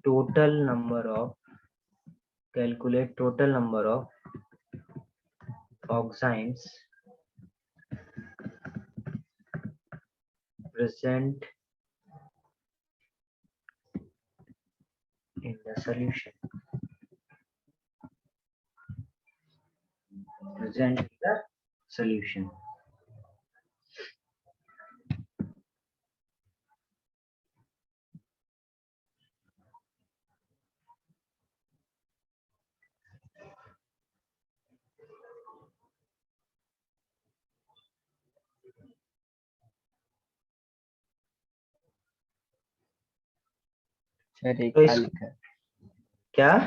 total number of oximes present in the solution. Present in the solution. Sir एक तो क्या इस लिखा है क्या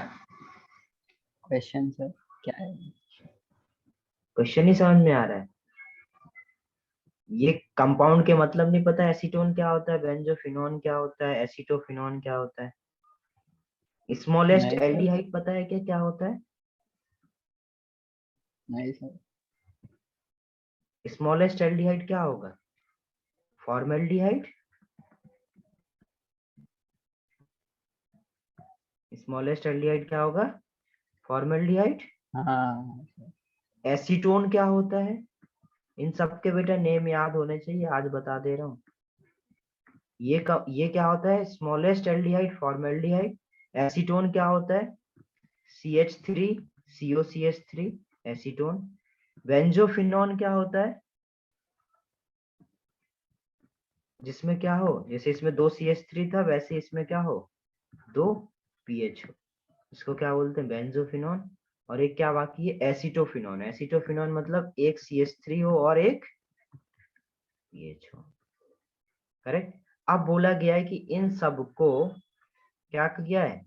क्वेश्चन सर क्या है? क्वेश्चन ही समझ में आ रहा है? ये कंपाउंड के मतलब नहीं पता, एसीटोन क्या होता है, बेंजोफिनोन क्या होता है, एसीटोफिनोन क्या होता है, स्मॉलेस्ट नहीं सर, एल्डिहाइड पता है क्या क्या होता है? नहीं सर, स्मॉलेस्ट एल्डिहाइड क्या होगा? फॉर्मेल्डिहाइड। स्मॉलेस्ट एल्डिहाइड क्या होगा? फॉर्मेल्डिहाइड। हाँ एसीटोन क्या होता है? इन सब के बेटा नेम याद होने चाहिए, आज बता दे रहा हूँ। ये क्या होता है? Smallest aldehyde formaldehyde. एसीटोन क्या होता है? CH3 COCH3 acetone. बेंजोफिनोन क्या होता है? जिसमें क्या हो, जैसे इसमें 2 CH3 था वैसे इसमें क्या हो, 2 PH हो, इसको क्या बोलते हैं? बेंजोफिनोन। और एक क्या बाकी है? एसीटोफिनोन। एसीटोफिनोन मतलब एक CH3 हो और एक PH हो। करेक्ट। अब बोला गया है कि इन सब को क्या किया है?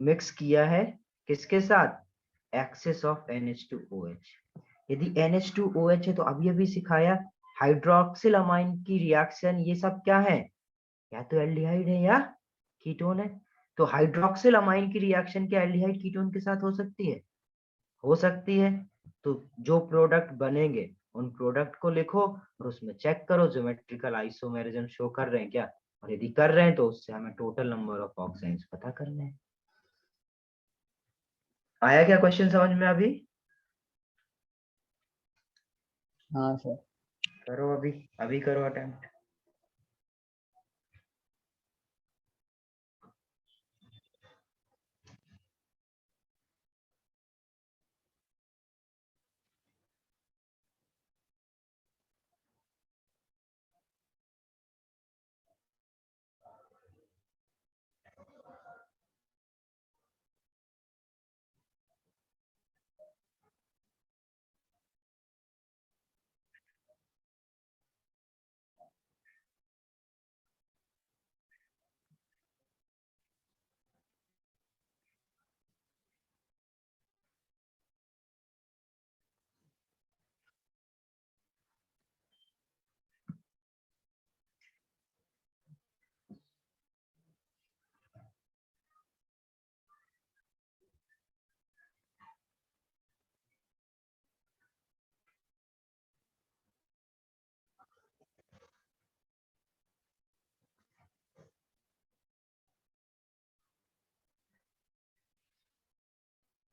मिक्स किया है किसके साथ? Excess of NH2OH। यदि NH2OH है तो अभी सिखाया हाइड्रोक्सिल अमाइन की रिएक्शन, ये सब क्या है? या तो एल्डिहाइड है या कीटोन है। तो हाइड्रोक्सिल अमाइन की रिएक्शन क्या एल्डिहाइड कीटोन के साथ हो सकती है? हो सकती है। तो जो प्रोडक्ट बनेंगे उन प्रोडक्ट को लिखो और उसमें चेक करो ज्योमेट्रिकल आइसोमेरिज्म शो कर रहे हैं क्या, और यदि कर रहे हैं तो उससे हमें टोटल नंबर ऑफ ऑक्साइड्स पता करने हैं। आया क्या क्वेश्चन समझ में अभी? हाँ सर। करो अभी, अभी करो अटेम्प्ट।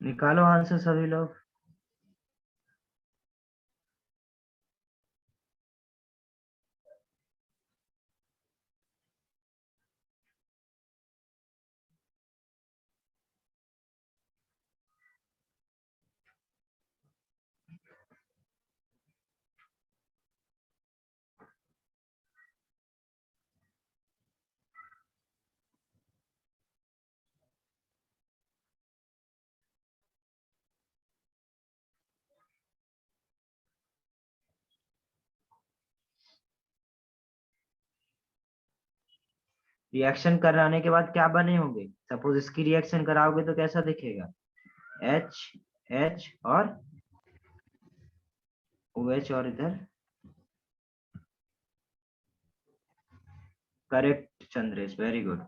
निकालो आंसर सभी लोग। रिएक्शन कराने के बाद क्या बने होंगे? सपोज इसकी रिएक्शन कराओगे तो कैसा दिखेगा? H H और OH और इधर। Correct Chandresh, very good.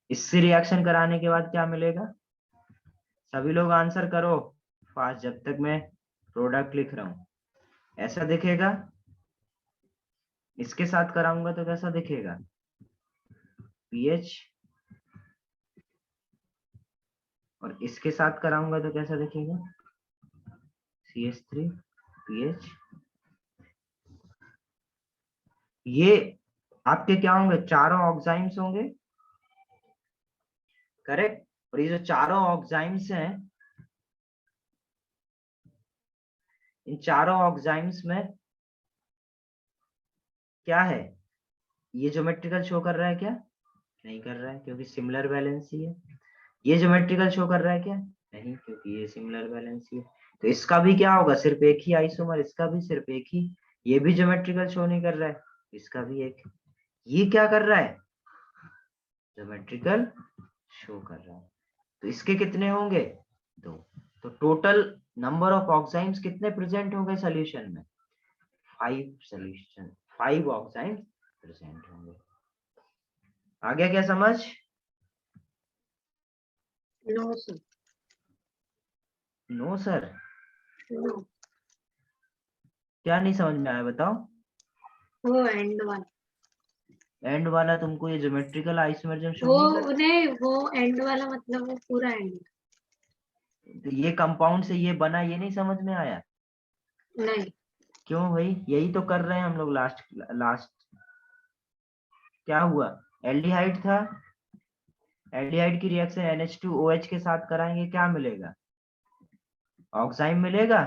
इससे रिएक्शन कराने के बाद क्या मिलेगा? सभी लोग आंसर करो फास्ट, जब तक मैं प्रोडक्ट लिख रहा हूं। ऐसा दिखेगा। इसके साथ कराऊंगा तो कैसा दिखेगा? PH। और इसके साथ कराऊंगा तो कैसा दिखेगा? CH3 PH। ये आपके क्या होंगे? चारों ऑक्साइड्स होंगे। करेक्ट। और ये जो चारों ऑक्साइम्स हैं, इन चारों ऑक्साइम्स में क्या है, ये ज्योमेट्रिकल शो कर रहा है क्या? नहीं कर रहा है, क्योंकि सिमिलर वैलेंसी है। ये ज्योमेट्रिकल शो कर रहा है क्या? नहीं, क्योंकि ये सिमिलर वैलेंसी है। तो इसका भी क्या होगा, सिर्फ एक ही आइसोमर, इसका भी सिर्फ एक ही। ये भी ज्योमेट्रिकल शो नहीं कर रहा है, इसका भी एक। ये क्या कर रहा है, ज्योमेट्रिकल शो कर रहा है। तो इसके कितने होंगे, 2। तो टोटल नंबर ऑफ ऑक्साइम्स कितने प्रेजेंट होंगे सॉल्यूशन में, 5 ऑक्साइम्स प्रेजेंट होंगे। आ गया क्या समझ? No sir. No sir, no, क्या नहीं समझ में आया बताओ। वो एंड वाला, एंड वाला तुमको ये ज्योमेट्रिकल आइसोमरिज्म शो वो नहीं कर? नहीं, वो एंड वाला मतलब वो पूरा एंड। तो ये कंपाउंड से ये बना, ये नहीं समझ में आया? नहीं, क्यों भाई, यही तो कर रहे हैं हम लोग। लास्ट क्या हुआ, एल्डिहाइड था, एल्डिहाइड की रिएक्शन NH2OH के साथ कराएंगे, क्या मिलेगा, ऑक्साइम मिलेगा,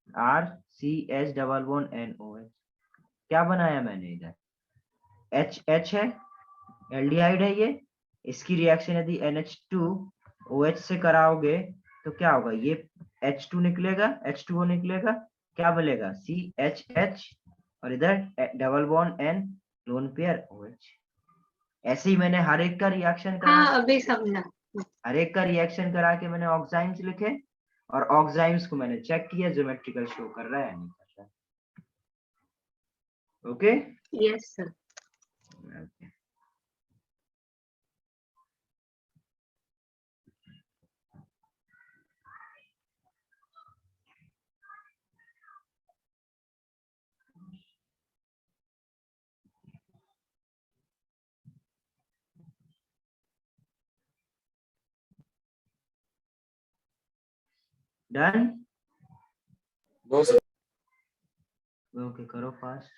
RCH डबल बॉन्ड NOH। क्या बनाया मैंने इधर, H है, एल्डिहाइड है ये। इसकी रिएक्शन यदि NH2OH से कराओगे तो क्या होगा, ये H2 निकलेगा, H2O निकलेगा, क्या मिलेगा, CHH, और इधर double bond N, lone pair OH। ऐसे ही मैंने हर एक का रिएक्शन करा, हाँ अभी समझा। हर एक का रिएक्शन करा के मैंने ऑक्साइम्स लिखे, और ऑक्साइम्स को मैंने चेक किया ज्योमेट्रिकल शो कर रहा है या नहीं कर रहा है। Okay, yes sir. Done. No sir. Okay, करो फास्ट।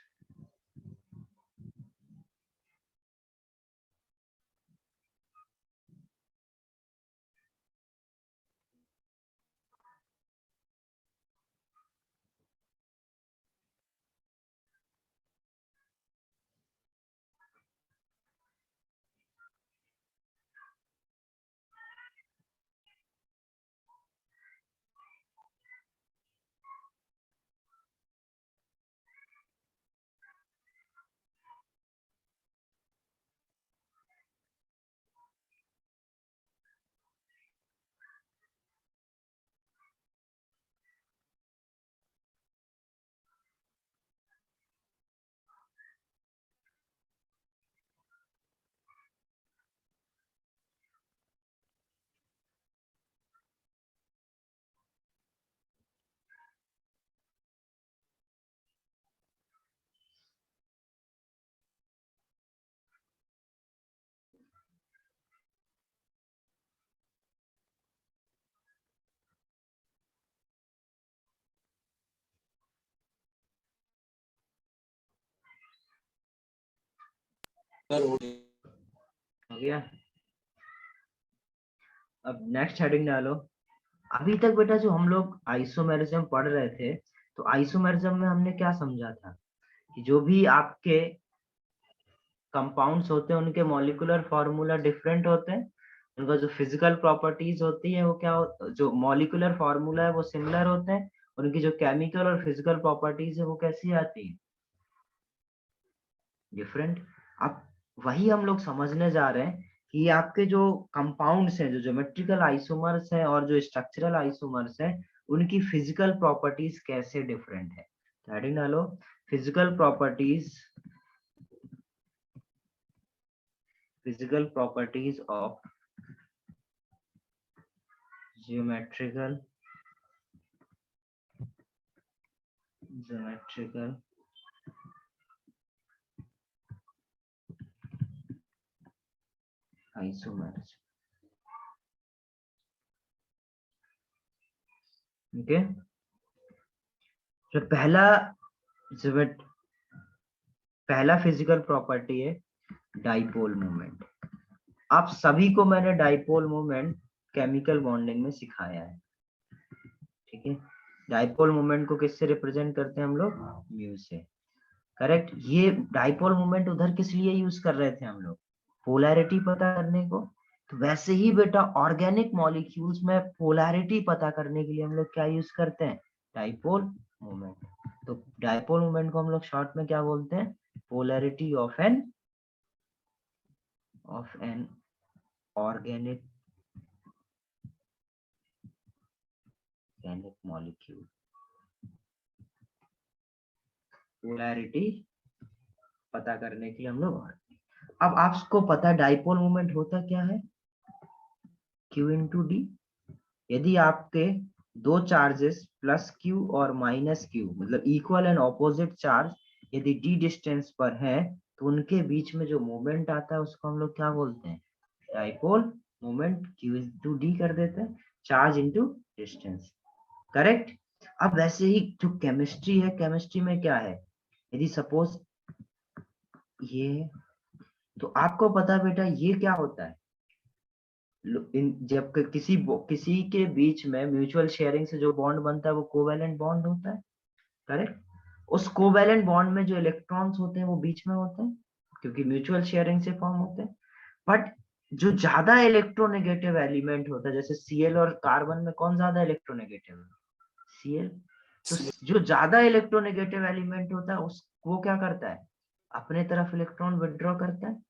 सर हो गया। अब नेक्स्ट हेडिंग डालो। अभी तक बेटा जो हम लोग आइसोमेरिज्म पढ़ रहे थे, तो आइसोमेरिज्म में हमने क्या समझा था, कि जो भी आपके कंपाउंड्स होते हैं उनके मॉलिक्यूलर फार्मूला डिफरेंट होते हैं, उनका जो फिजिकल प्रॉपर्टीज होती है वो जो मॉलिक्यूलर फार्मूला है वो सिमिलर होते हैं, उनकी जो केमिकल और फिजिकल प्रॉपर्टीज है वो कैसी आती है, डिफरेंट। अब वही हम लोग समझने जा रहे हैं कि आपके जो कंपाउंड्स हैं, जो ज्योमेट्रिकल आइसोमर्स हैं और जो स्ट्रक्चरल आइसोमर्स हैं, उनकी फिजिकल प्रॉपर्टीज कैसे डिफरेंट है। हेडिंग डालो, physical properties of geometrical isomers। Okay, तो पहला फिजिकल प्रॉपर्टी है डाइपोल मोमेंट। आप सभी को मैंने डाइपोल मोमेंट केमिकल बॉन्डिंग में सिखाया है, ठीक है। डाइपोल मोमेंट को किससे रिप्रेजेंट करते हैं हम लोग? म्यू से, करेक्ट। ये डाइपोल मोमेंट उधर किस लिए यूज कर रहे थे हम लोग? पोलैरिटी पता करने को। तो वैसे ही बेटा ऑर्गेनिक मॉलिक्यूल्स में पोलैरिटी पता करने के लिए हम लोग क्या यूज करते हैं? Dipole moment. तो डाइपोल मोमेंट को हम लोग शॉर्ट में क्या बोलते हैं? Polarity of an organic molecule. Polarity पता करने के लिए हम लोग। अब आपको पता है डाइपोल मोमेंट होता क्या है? Q into D. यदि आपके दो चार्जेस प्लस Q और माइनस Q मतलब इक्वल एंड ऑपोजिट चार्ज यदि d डिस्टेंस पर है तो उनके बीच में जो मोमेंट आता है उसको हम लोग क्या बोलते हैं? Dipole moment. Q into D कर देते हैं, चार्ज इंटू डिस्टेंस, करेक्ट। अब वैसे ही जो केमिस्ट्री है, केमिस्ट्री में क्या है? यदि सपोज ये, तो आपको पता बेटा ये क्या होता है? जब किसी के बीच में म्यूचुअल शेयरिंग से जो बॉन्ड बनता है वो कोवैलेंट बॉन्ड होता है, करेक्ट। उस कोवैलेंट बॉन्ड में जो इलेक्ट्रॉन्स होते हैं वो बीच में होते हैं क्योंकि म्यूचुअल शेयरिंग से फॉर्म होते हैं। बट जो ज्यादा इलेक्ट्रोनेगेटिव एलिमेंट होता है, जैसे Cl और कार्बन में कौन ज्यादा इलेक्ट्रोनेगेटिव है? Cl। तो जो ज्यादा इलेक्ट्रोनेगेटिव एलिमेंट होता है वो क्या करता है? अपने तरफ इलेक्ट्रॉन विथड्रॉ करता है।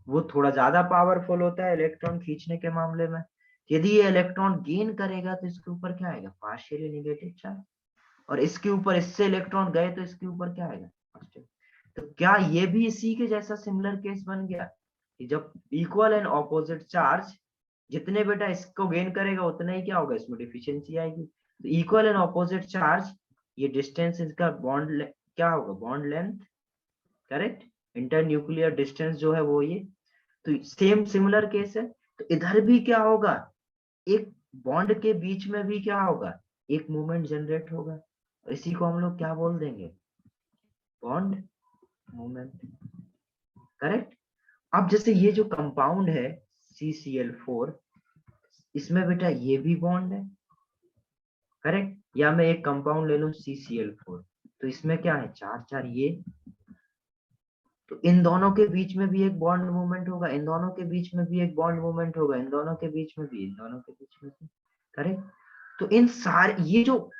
वो थोड़ा ज्यादा पावरफुल होता है इलेक्ट्रॉन खींचने के मामले में। यदि ये इलेक्ट्रॉन गेन करेगा तो इसके ऊपर क्या आएगा? Partially negative charge. और इसके ऊपर इससे इलेक्ट्रॉन गए तो इसके ऊपर क्या आएगा? पॉजिटिव। तो क्या ये भी इसी के जैसा सिमिलर केस बन गया कि जब इक्वल एंड ऑपोजिट चार्ज जितने बेटा इसको गेन करेगा उतना ही क्या होगा? इसमें डिफिशियंसी आएगी। तो इक्वल एंड ऑपोजिट चार्ज, ये डिस्टेंस इसका बॉन्ड क्या होगा? Bond length, correct. Inter nuclear distance जो है वो ये। तो सेम सिमिलर केस है। तो इधर भी क्या होगा? एक बॉन्ड के बीच में भी क्या होगा? एक मूवमेंट जनरेट होगा। इसी को हम लोग क्या बोल देंगे? Bond movement, correct. अब जैसे ये जो कंपाउंड है CCl4, इसमें बेटा ये भी बॉन्ड है, करेक्ट। या मैं एक कंपाउंड ले लूं CCl4, तो इसमें क्या है? चार चार ये। तो इन दोनों के बीच में भी एक बॉन्ड मूवमेंट होगा, इन दोनों के बीच में भी एक बॉन्ड मूवमेंट होगा, इन दोनों के बीच में भी, इन दोनों के बीच में भी, करेक्ट। तो इन सारे ये जो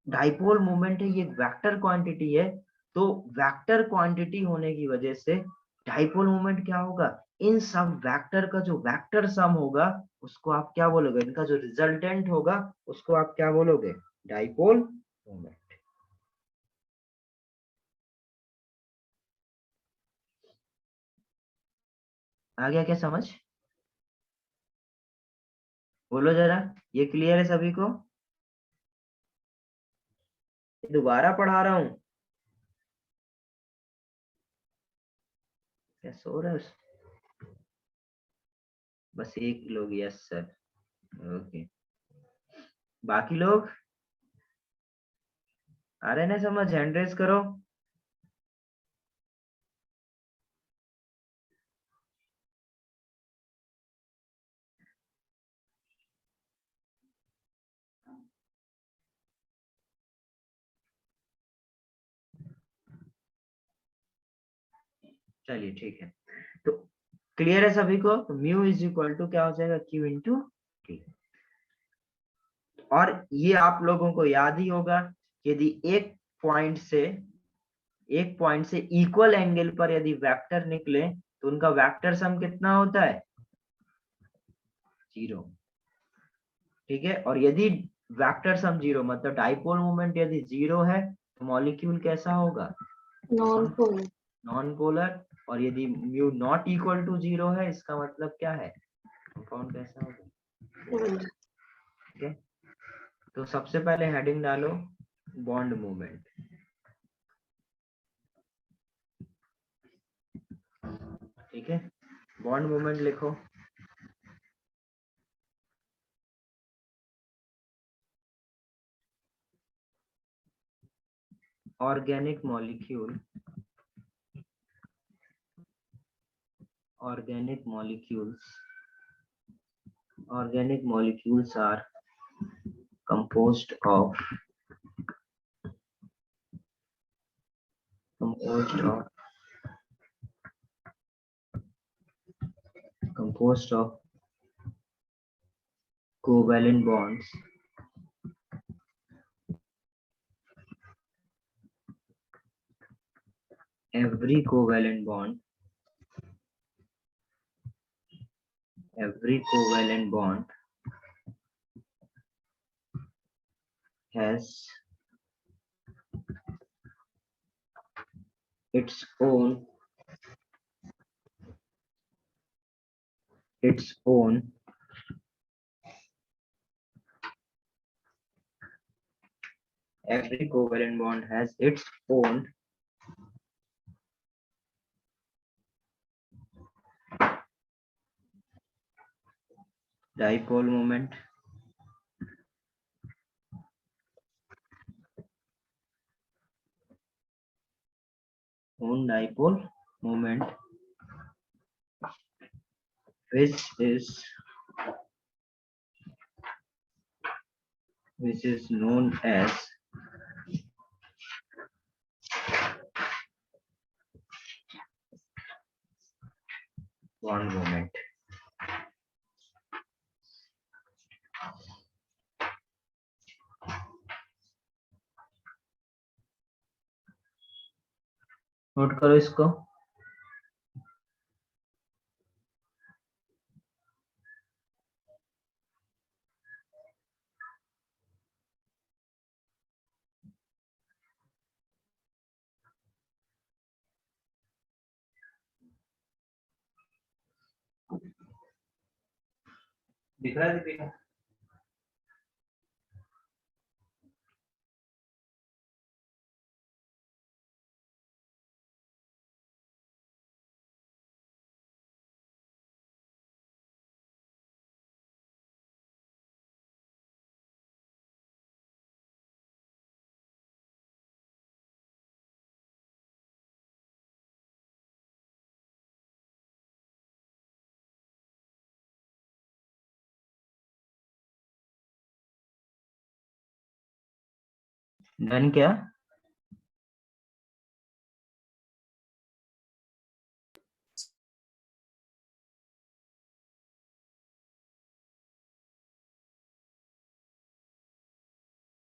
डाइपोल मूवमेंट है ये वेक्टर क्वांटिटी है। तो वेक्टर क्वांटिटी होने की वजह से डाइपोल मूवमेंट क्या होगा? इन सब वेक्टर का जो वेक्टर सम होगा उसको आप क्या बोलोगे? इनका जो रिजल्टेंट होगा उसको आप क्या बोलोगे? Dipole movement. आ गया क्या समझ? बोलो जरा, ये क्लियर है सभी को? दोबारा पढ़ा रहा हूं क्या? सो रहे हो? बस एक लोग यस सर, ओके। बाकी लोग आ रहे ना समझ? हैंड रेज करो। चलिए ठीक है, तो क्लियर है सभी को? तो म्यू इज इक्वल टू क्या हो जाएगा? Q into T. और ये आप लोगों को याद ही होगा, यदि एक पॉइंट से इक्वल एंगल पर यदि वेक्टर निकले तो उनका वेक्टर सम कितना होता है? 0, ठीक है। और यदि वेक्टर सम 0 मतलब डाइपोल मोमेंट यदि 0 है तो मॉलिक्यूल कैसा होगा? Non polar. Non polar. और यदि म्यू नॉट इक्वल टू 0 है इसका मतलब क्या है? कंपाउंड कैसा होगा? ठीक है। तो सबसे पहले हेडिंग डालो बॉन्ड मूवमेंट, ठीक है। बॉन्ड मूवमेंट लिखो। Organic molecule organic molecules are composed of covalent bonds every covalent bond has its own every covalent bond has its own dipole moment which is known as bond moment. Note करो इसको। दिख रहा है Deepika? Done क्या?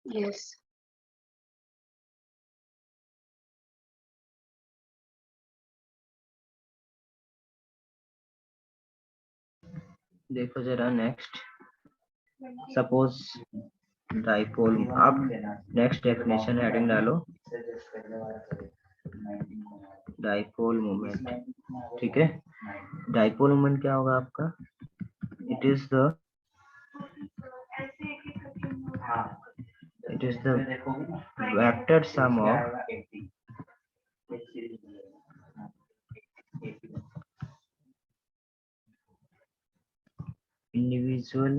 Yes देखो जरा next, suppose dipole, आप next definition heading डालो डाइपोल मोमेंट, ठीक है। डाइपोल मोमेंट क्या होगा आपका? It is the vector sum of individual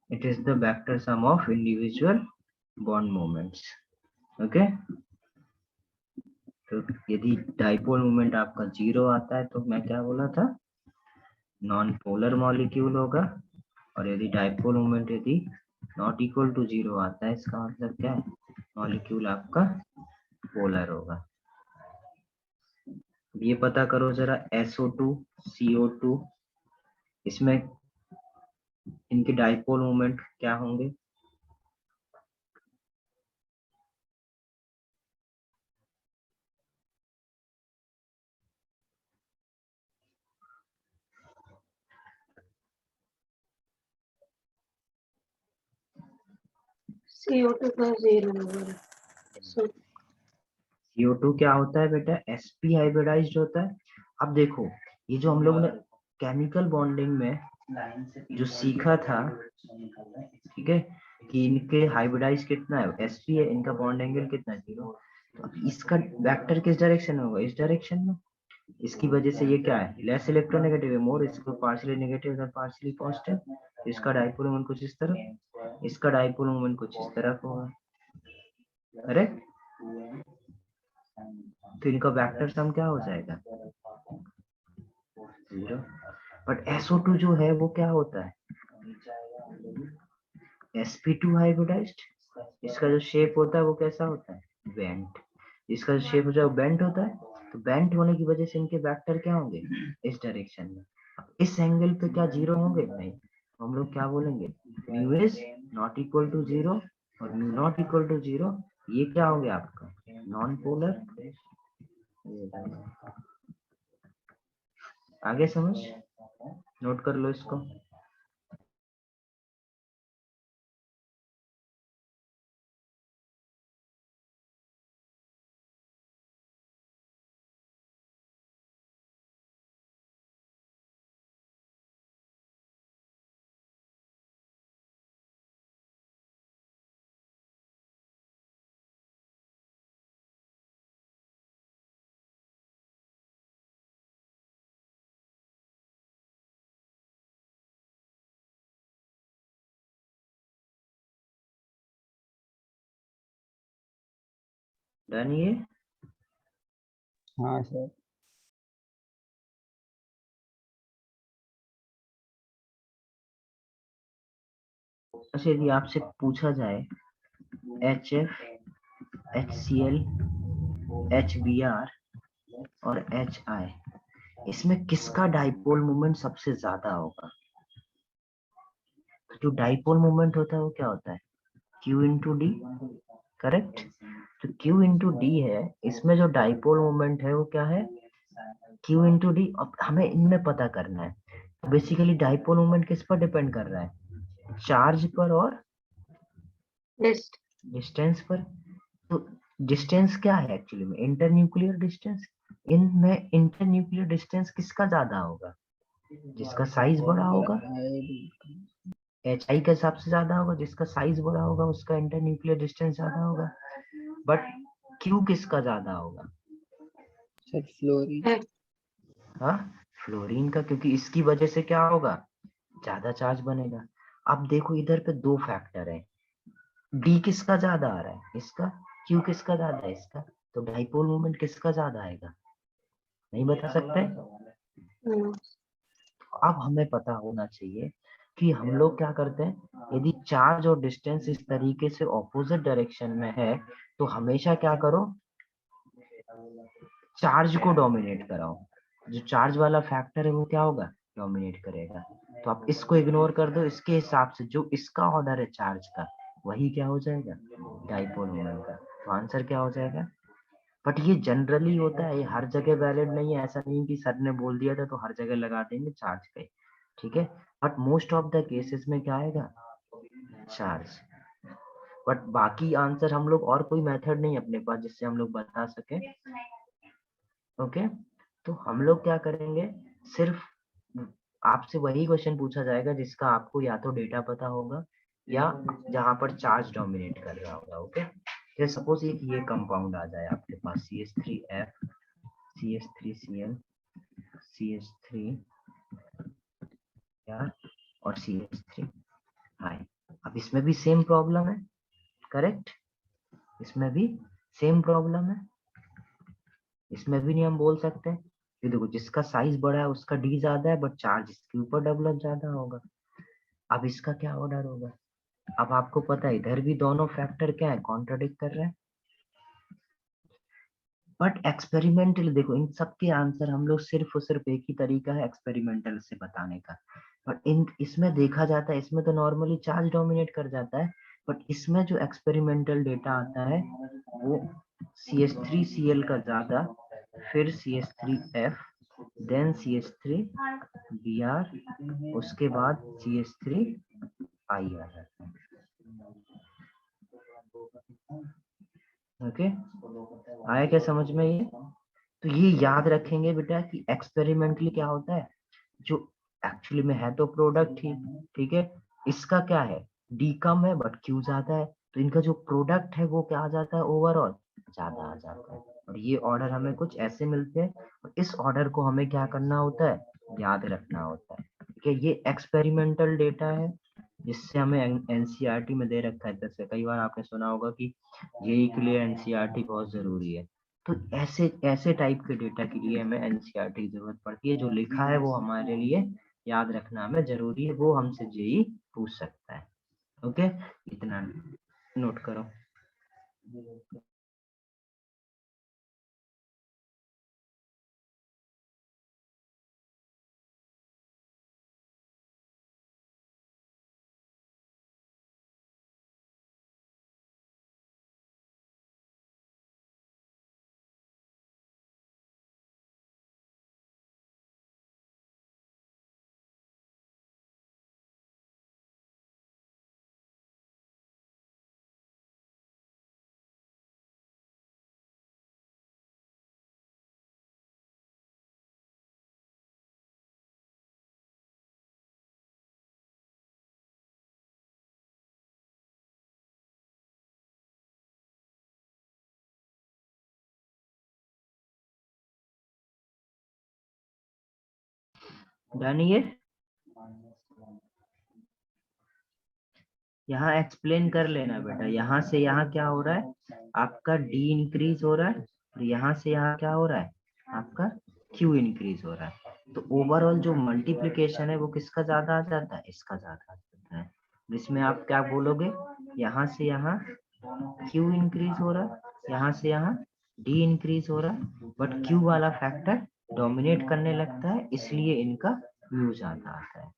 it is the vector sum of individual bond moments, okay. तो यदि डाइपोल मोमेंट आपका 0 आता है तो मैं क्या बोला था? नॉन पोलर मॉलिक्यूल होगा, और यदि डाइपोल मोमेंट यदि नॉट इक्वल टू 0 आता है, इसका मतलब क्या है? मॉलिक्यूल आपका पोलर होगा। ये पता करो जरा SO2 CO2, इसमें इनके डाइपोल मोमेंट क्या होंगे? CO2 का 0 होगा। CO2 क्या होता है बेटा? sp हाइब्रिडाइज्ड होता है। अब देखो, ये जो हम लोग ने केमिकल बॉन्डिंग में जो सीखा था, ठीक है, कि इनके हाइब्रिडाइज कितना है, sp है, इनका बॉन्ड एंगल कितना है? 0। तो अब इसका वेक्टर किस डायरेक्शन में होगा? इस डायरेक्शन में। इसकी वजह से ये क्या है, लेस इलेक्ट्रोनेगेटिव है, मोर, इसको पार्शियली नेगेटिव इधर पार्शियली पॉजिटिव। इसका डाइपोल मोमेंट कुछ इस तरह, इसका डाइपोल मोमेंट कुछ इस तरफ होगा, करेक्ट। तो इनका वेक्टर सम क्या हो जाएगा, 0। बट SO2 जो है वो क्या होता है, sp2 हाइब्रिडाइज्ड। इसका जो शेप होता है वो कैसा होता है, बेंट। इसका जो शेप होता है वो बेंट होता है, तो बेंट होने की वजह से इनके वेक्टर क्या होंगे, इस डायरेक्शन में। इस एंगल पे क्या 0 होंगे, नहीं। तो हम लोग क्या बोलेंगे, mu is not equal to 0 और म्यू नॉट इक्वल टू 0, ये क्या हो गया आपका नॉन पोलर। आगे समझ, नोट कर लो इसको। डन ये। हाँ सर। अच्छा, यदि आपसे पूछा जाए HF, HCl, HBr और HI, इसमें किसका डाइपोल मोमेंट सबसे ज्यादा होगा, जो डाइपोल मोमेंट होता है वो क्या होता है, Q इंटू डी, करेक्ट। तो Q इंटू डी है, इसमें जो डाइपोल मोमेंट है वो क्या है, Q इंटू डी। अब हमें इनमें पता करना है, तो बेसिकली डाइपोल मोमेंट किस पर डिपेंड कर रहा है, चार्ज पर और डिस्टेंस पर। तो डिस्टेंस क्या है एक्चुअली में, इंटरन्यूक्लियर डिस्टेंस। इनमें इंटरन्यूक्लियर डिस्टेंस किसका ज्यादा होगा, जिसका साइज बड़ा होगा, HI के हिसाब से ज्यादा होगा, जिसका साइज बड़ा होगा उसका इंटरन्यूक्लियर डिस्टेंस ज्यादा होगा। बट Q किसका ज्यादा होगा, सर फ्लोरीन। हाँ फ्लोरीन का, क्योंकि इसकी वजह से क्या होगा, ज्यादा चार्ज बनेगा। अब देखो इधर पे दो फैक्टर है, D किसका ज्यादा आ रहा है, इसका, Q किसका ज्यादा है, इसका। तो डाइपोल मोमेंट किसका ज्यादा आएगा, नहीं बता सकते। अब हमें पता होना चाहिए कि हम लोग क्या करते हैं, यदि चार्ज और डिस्टेंस इस तरीके से ऑपोजिट डायरेक्शन में है, तो हमेशा क्या करो, चार्ज को डोमिनेट कराओ। जो चार्ज वाला फैक्टर है वो क्या होगा, डोमिनेट करेगा। तो आप इसको इग्नोर कर दो, इसके हिसाब से जो इसका ऑर्डर है चार्ज का, वही क्या हो जाएगा, डाइपोल मोमेंट का। तो आंसर क्या हो जाएगा। बट ये जनरली होता है, ये हर जगह वैलिड नहीं है। ऐसा नहीं कि सर ने बोल दिया था तो हर जगह लगा देंगे चार्ज पे, ठीक है। But most of the cases में क्या आएगा, चार्ज। बट बाकी आंसर हम लोग, और कोई मेथड नहीं अपने पास जिससे हम लोग बता सके। ओके, तो हम लोग क्या करेंगे, सिर्फ आपसे वही क्वेश्चन पूछा जाएगा जिसका आपको या तो डेटा पता होगा या जहां पर चार्ज डोमिनेट कर रहा होगा। ओके, जैसे सपोज ये कंपाउंड आ जाए आपके पास, CH3F, CH3Cl, CH3 और CH3 हाई। अब इसमें भी सेम प्रॉब्लम है, करेक्ट। इसमें भी सेम प्रॉब्लम है, इसमें भी नहीं हम बोल सकते। ये देखो, जिसका साइज बड़ा है उसका डी ज्यादा है, बट चार्ज इसके ऊपर डेवलप ज्यादा होगा। अब इसका क्या ऑर्डर होगा। अब आपको पता है इधर भी दोनों फैक्टर क्या है, कॉन्ट्राडिक्ट कर रहे हैं। बट एक्सपेरिमेंटल देखो, इन सब के आंसर हम लोग सिर्फ और सिर्फ एक ही तरीका है एक्सपेरिमेंटल से बताने का। बट इसमें देखा जाता है, इसमें तो नॉर्मली चार्ज डोमिनेट कर जाता है, बट इसमें जो एक्सपेरिमेंटल डेटा आता है वो CH3Cl का ज्यादा, फिर CH3F, देन CH3Br, उसके बाद CH3I आ जाता है। ओके, आया क्या समझ में ये। तो ये याद रखेंगे बेटा कि एक्सपेरिमेंटली क्या होता है, जो एक्चुअली में है तो प्रोडक्ट ही, ठीक है। इसका क्या है, डी कम है बट क्यू ज्यादा है, तो इनका जो प्रोडक्ट है वो क्या आ जाता है, ओवरऑल ज्यादा आ जाता है। और ये ऑर्डर हमें कुछ ऐसे मिलते हैं, और इस ऑर्डर को हमें क्या करना होता है, याद रखना होता है। ठीक है, ये एक्सपेरिमेंटल डेटा है जिससे हमें एनसीईआरटी में दे रखा है। जैसे कई बार आपने सुना होगा कि जेईई के लिए एनसीईआरटी बहुत जरूरी है, तो ऐसे ऐसे टाइप के डेटा के लिए हमें एनसीईआरटी की जरूरत पड़ती है। जो लिखा है वो हमारे लिए याद रखना हमें जरूरी है, वो हमसे जेईई पूछ सकता है। ओके, इतना नोट करो। जानिए, यहाँ एक्सप्लेन कर लेना बेटा। यहाँ से यहाँ क्या हो रहा है, आपका डी इंक्रीज हो रहा है, और यहाँ से यहाँ क्या हो रहा है, आपका क्यू इंक्रीज हो रहा है। तो ओवरऑल जो मल्टीप्लिकेशन है वो किसका ज्यादा आ जाता है, इसका ज्यादा आ जाता है। जिसमें आप क्या बोलोगे, यहाँ से यहाँ क्यू इंक्रीज हो रहा है, यहाँ से यहाँ डी इंक्रीज हो रहा है, बट क्यू वाला फैक्टर डोमिनेट करने लगता है, इसलिए इनका म्यू ज्यादा आता है।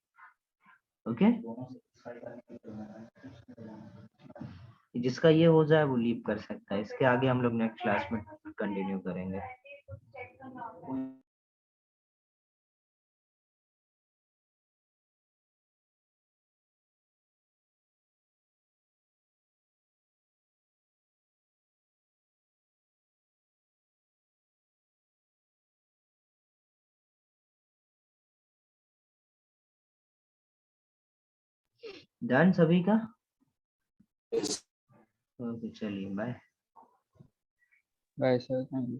ओके, जिसका ये हो जाए वो लीव कर सकता है। इसके आगे हम लोग नेक्स्ट क्लास में कंटिन्यू करेंगे। डन सभी का? ओके, चलिए bye. Bye sir, thank you.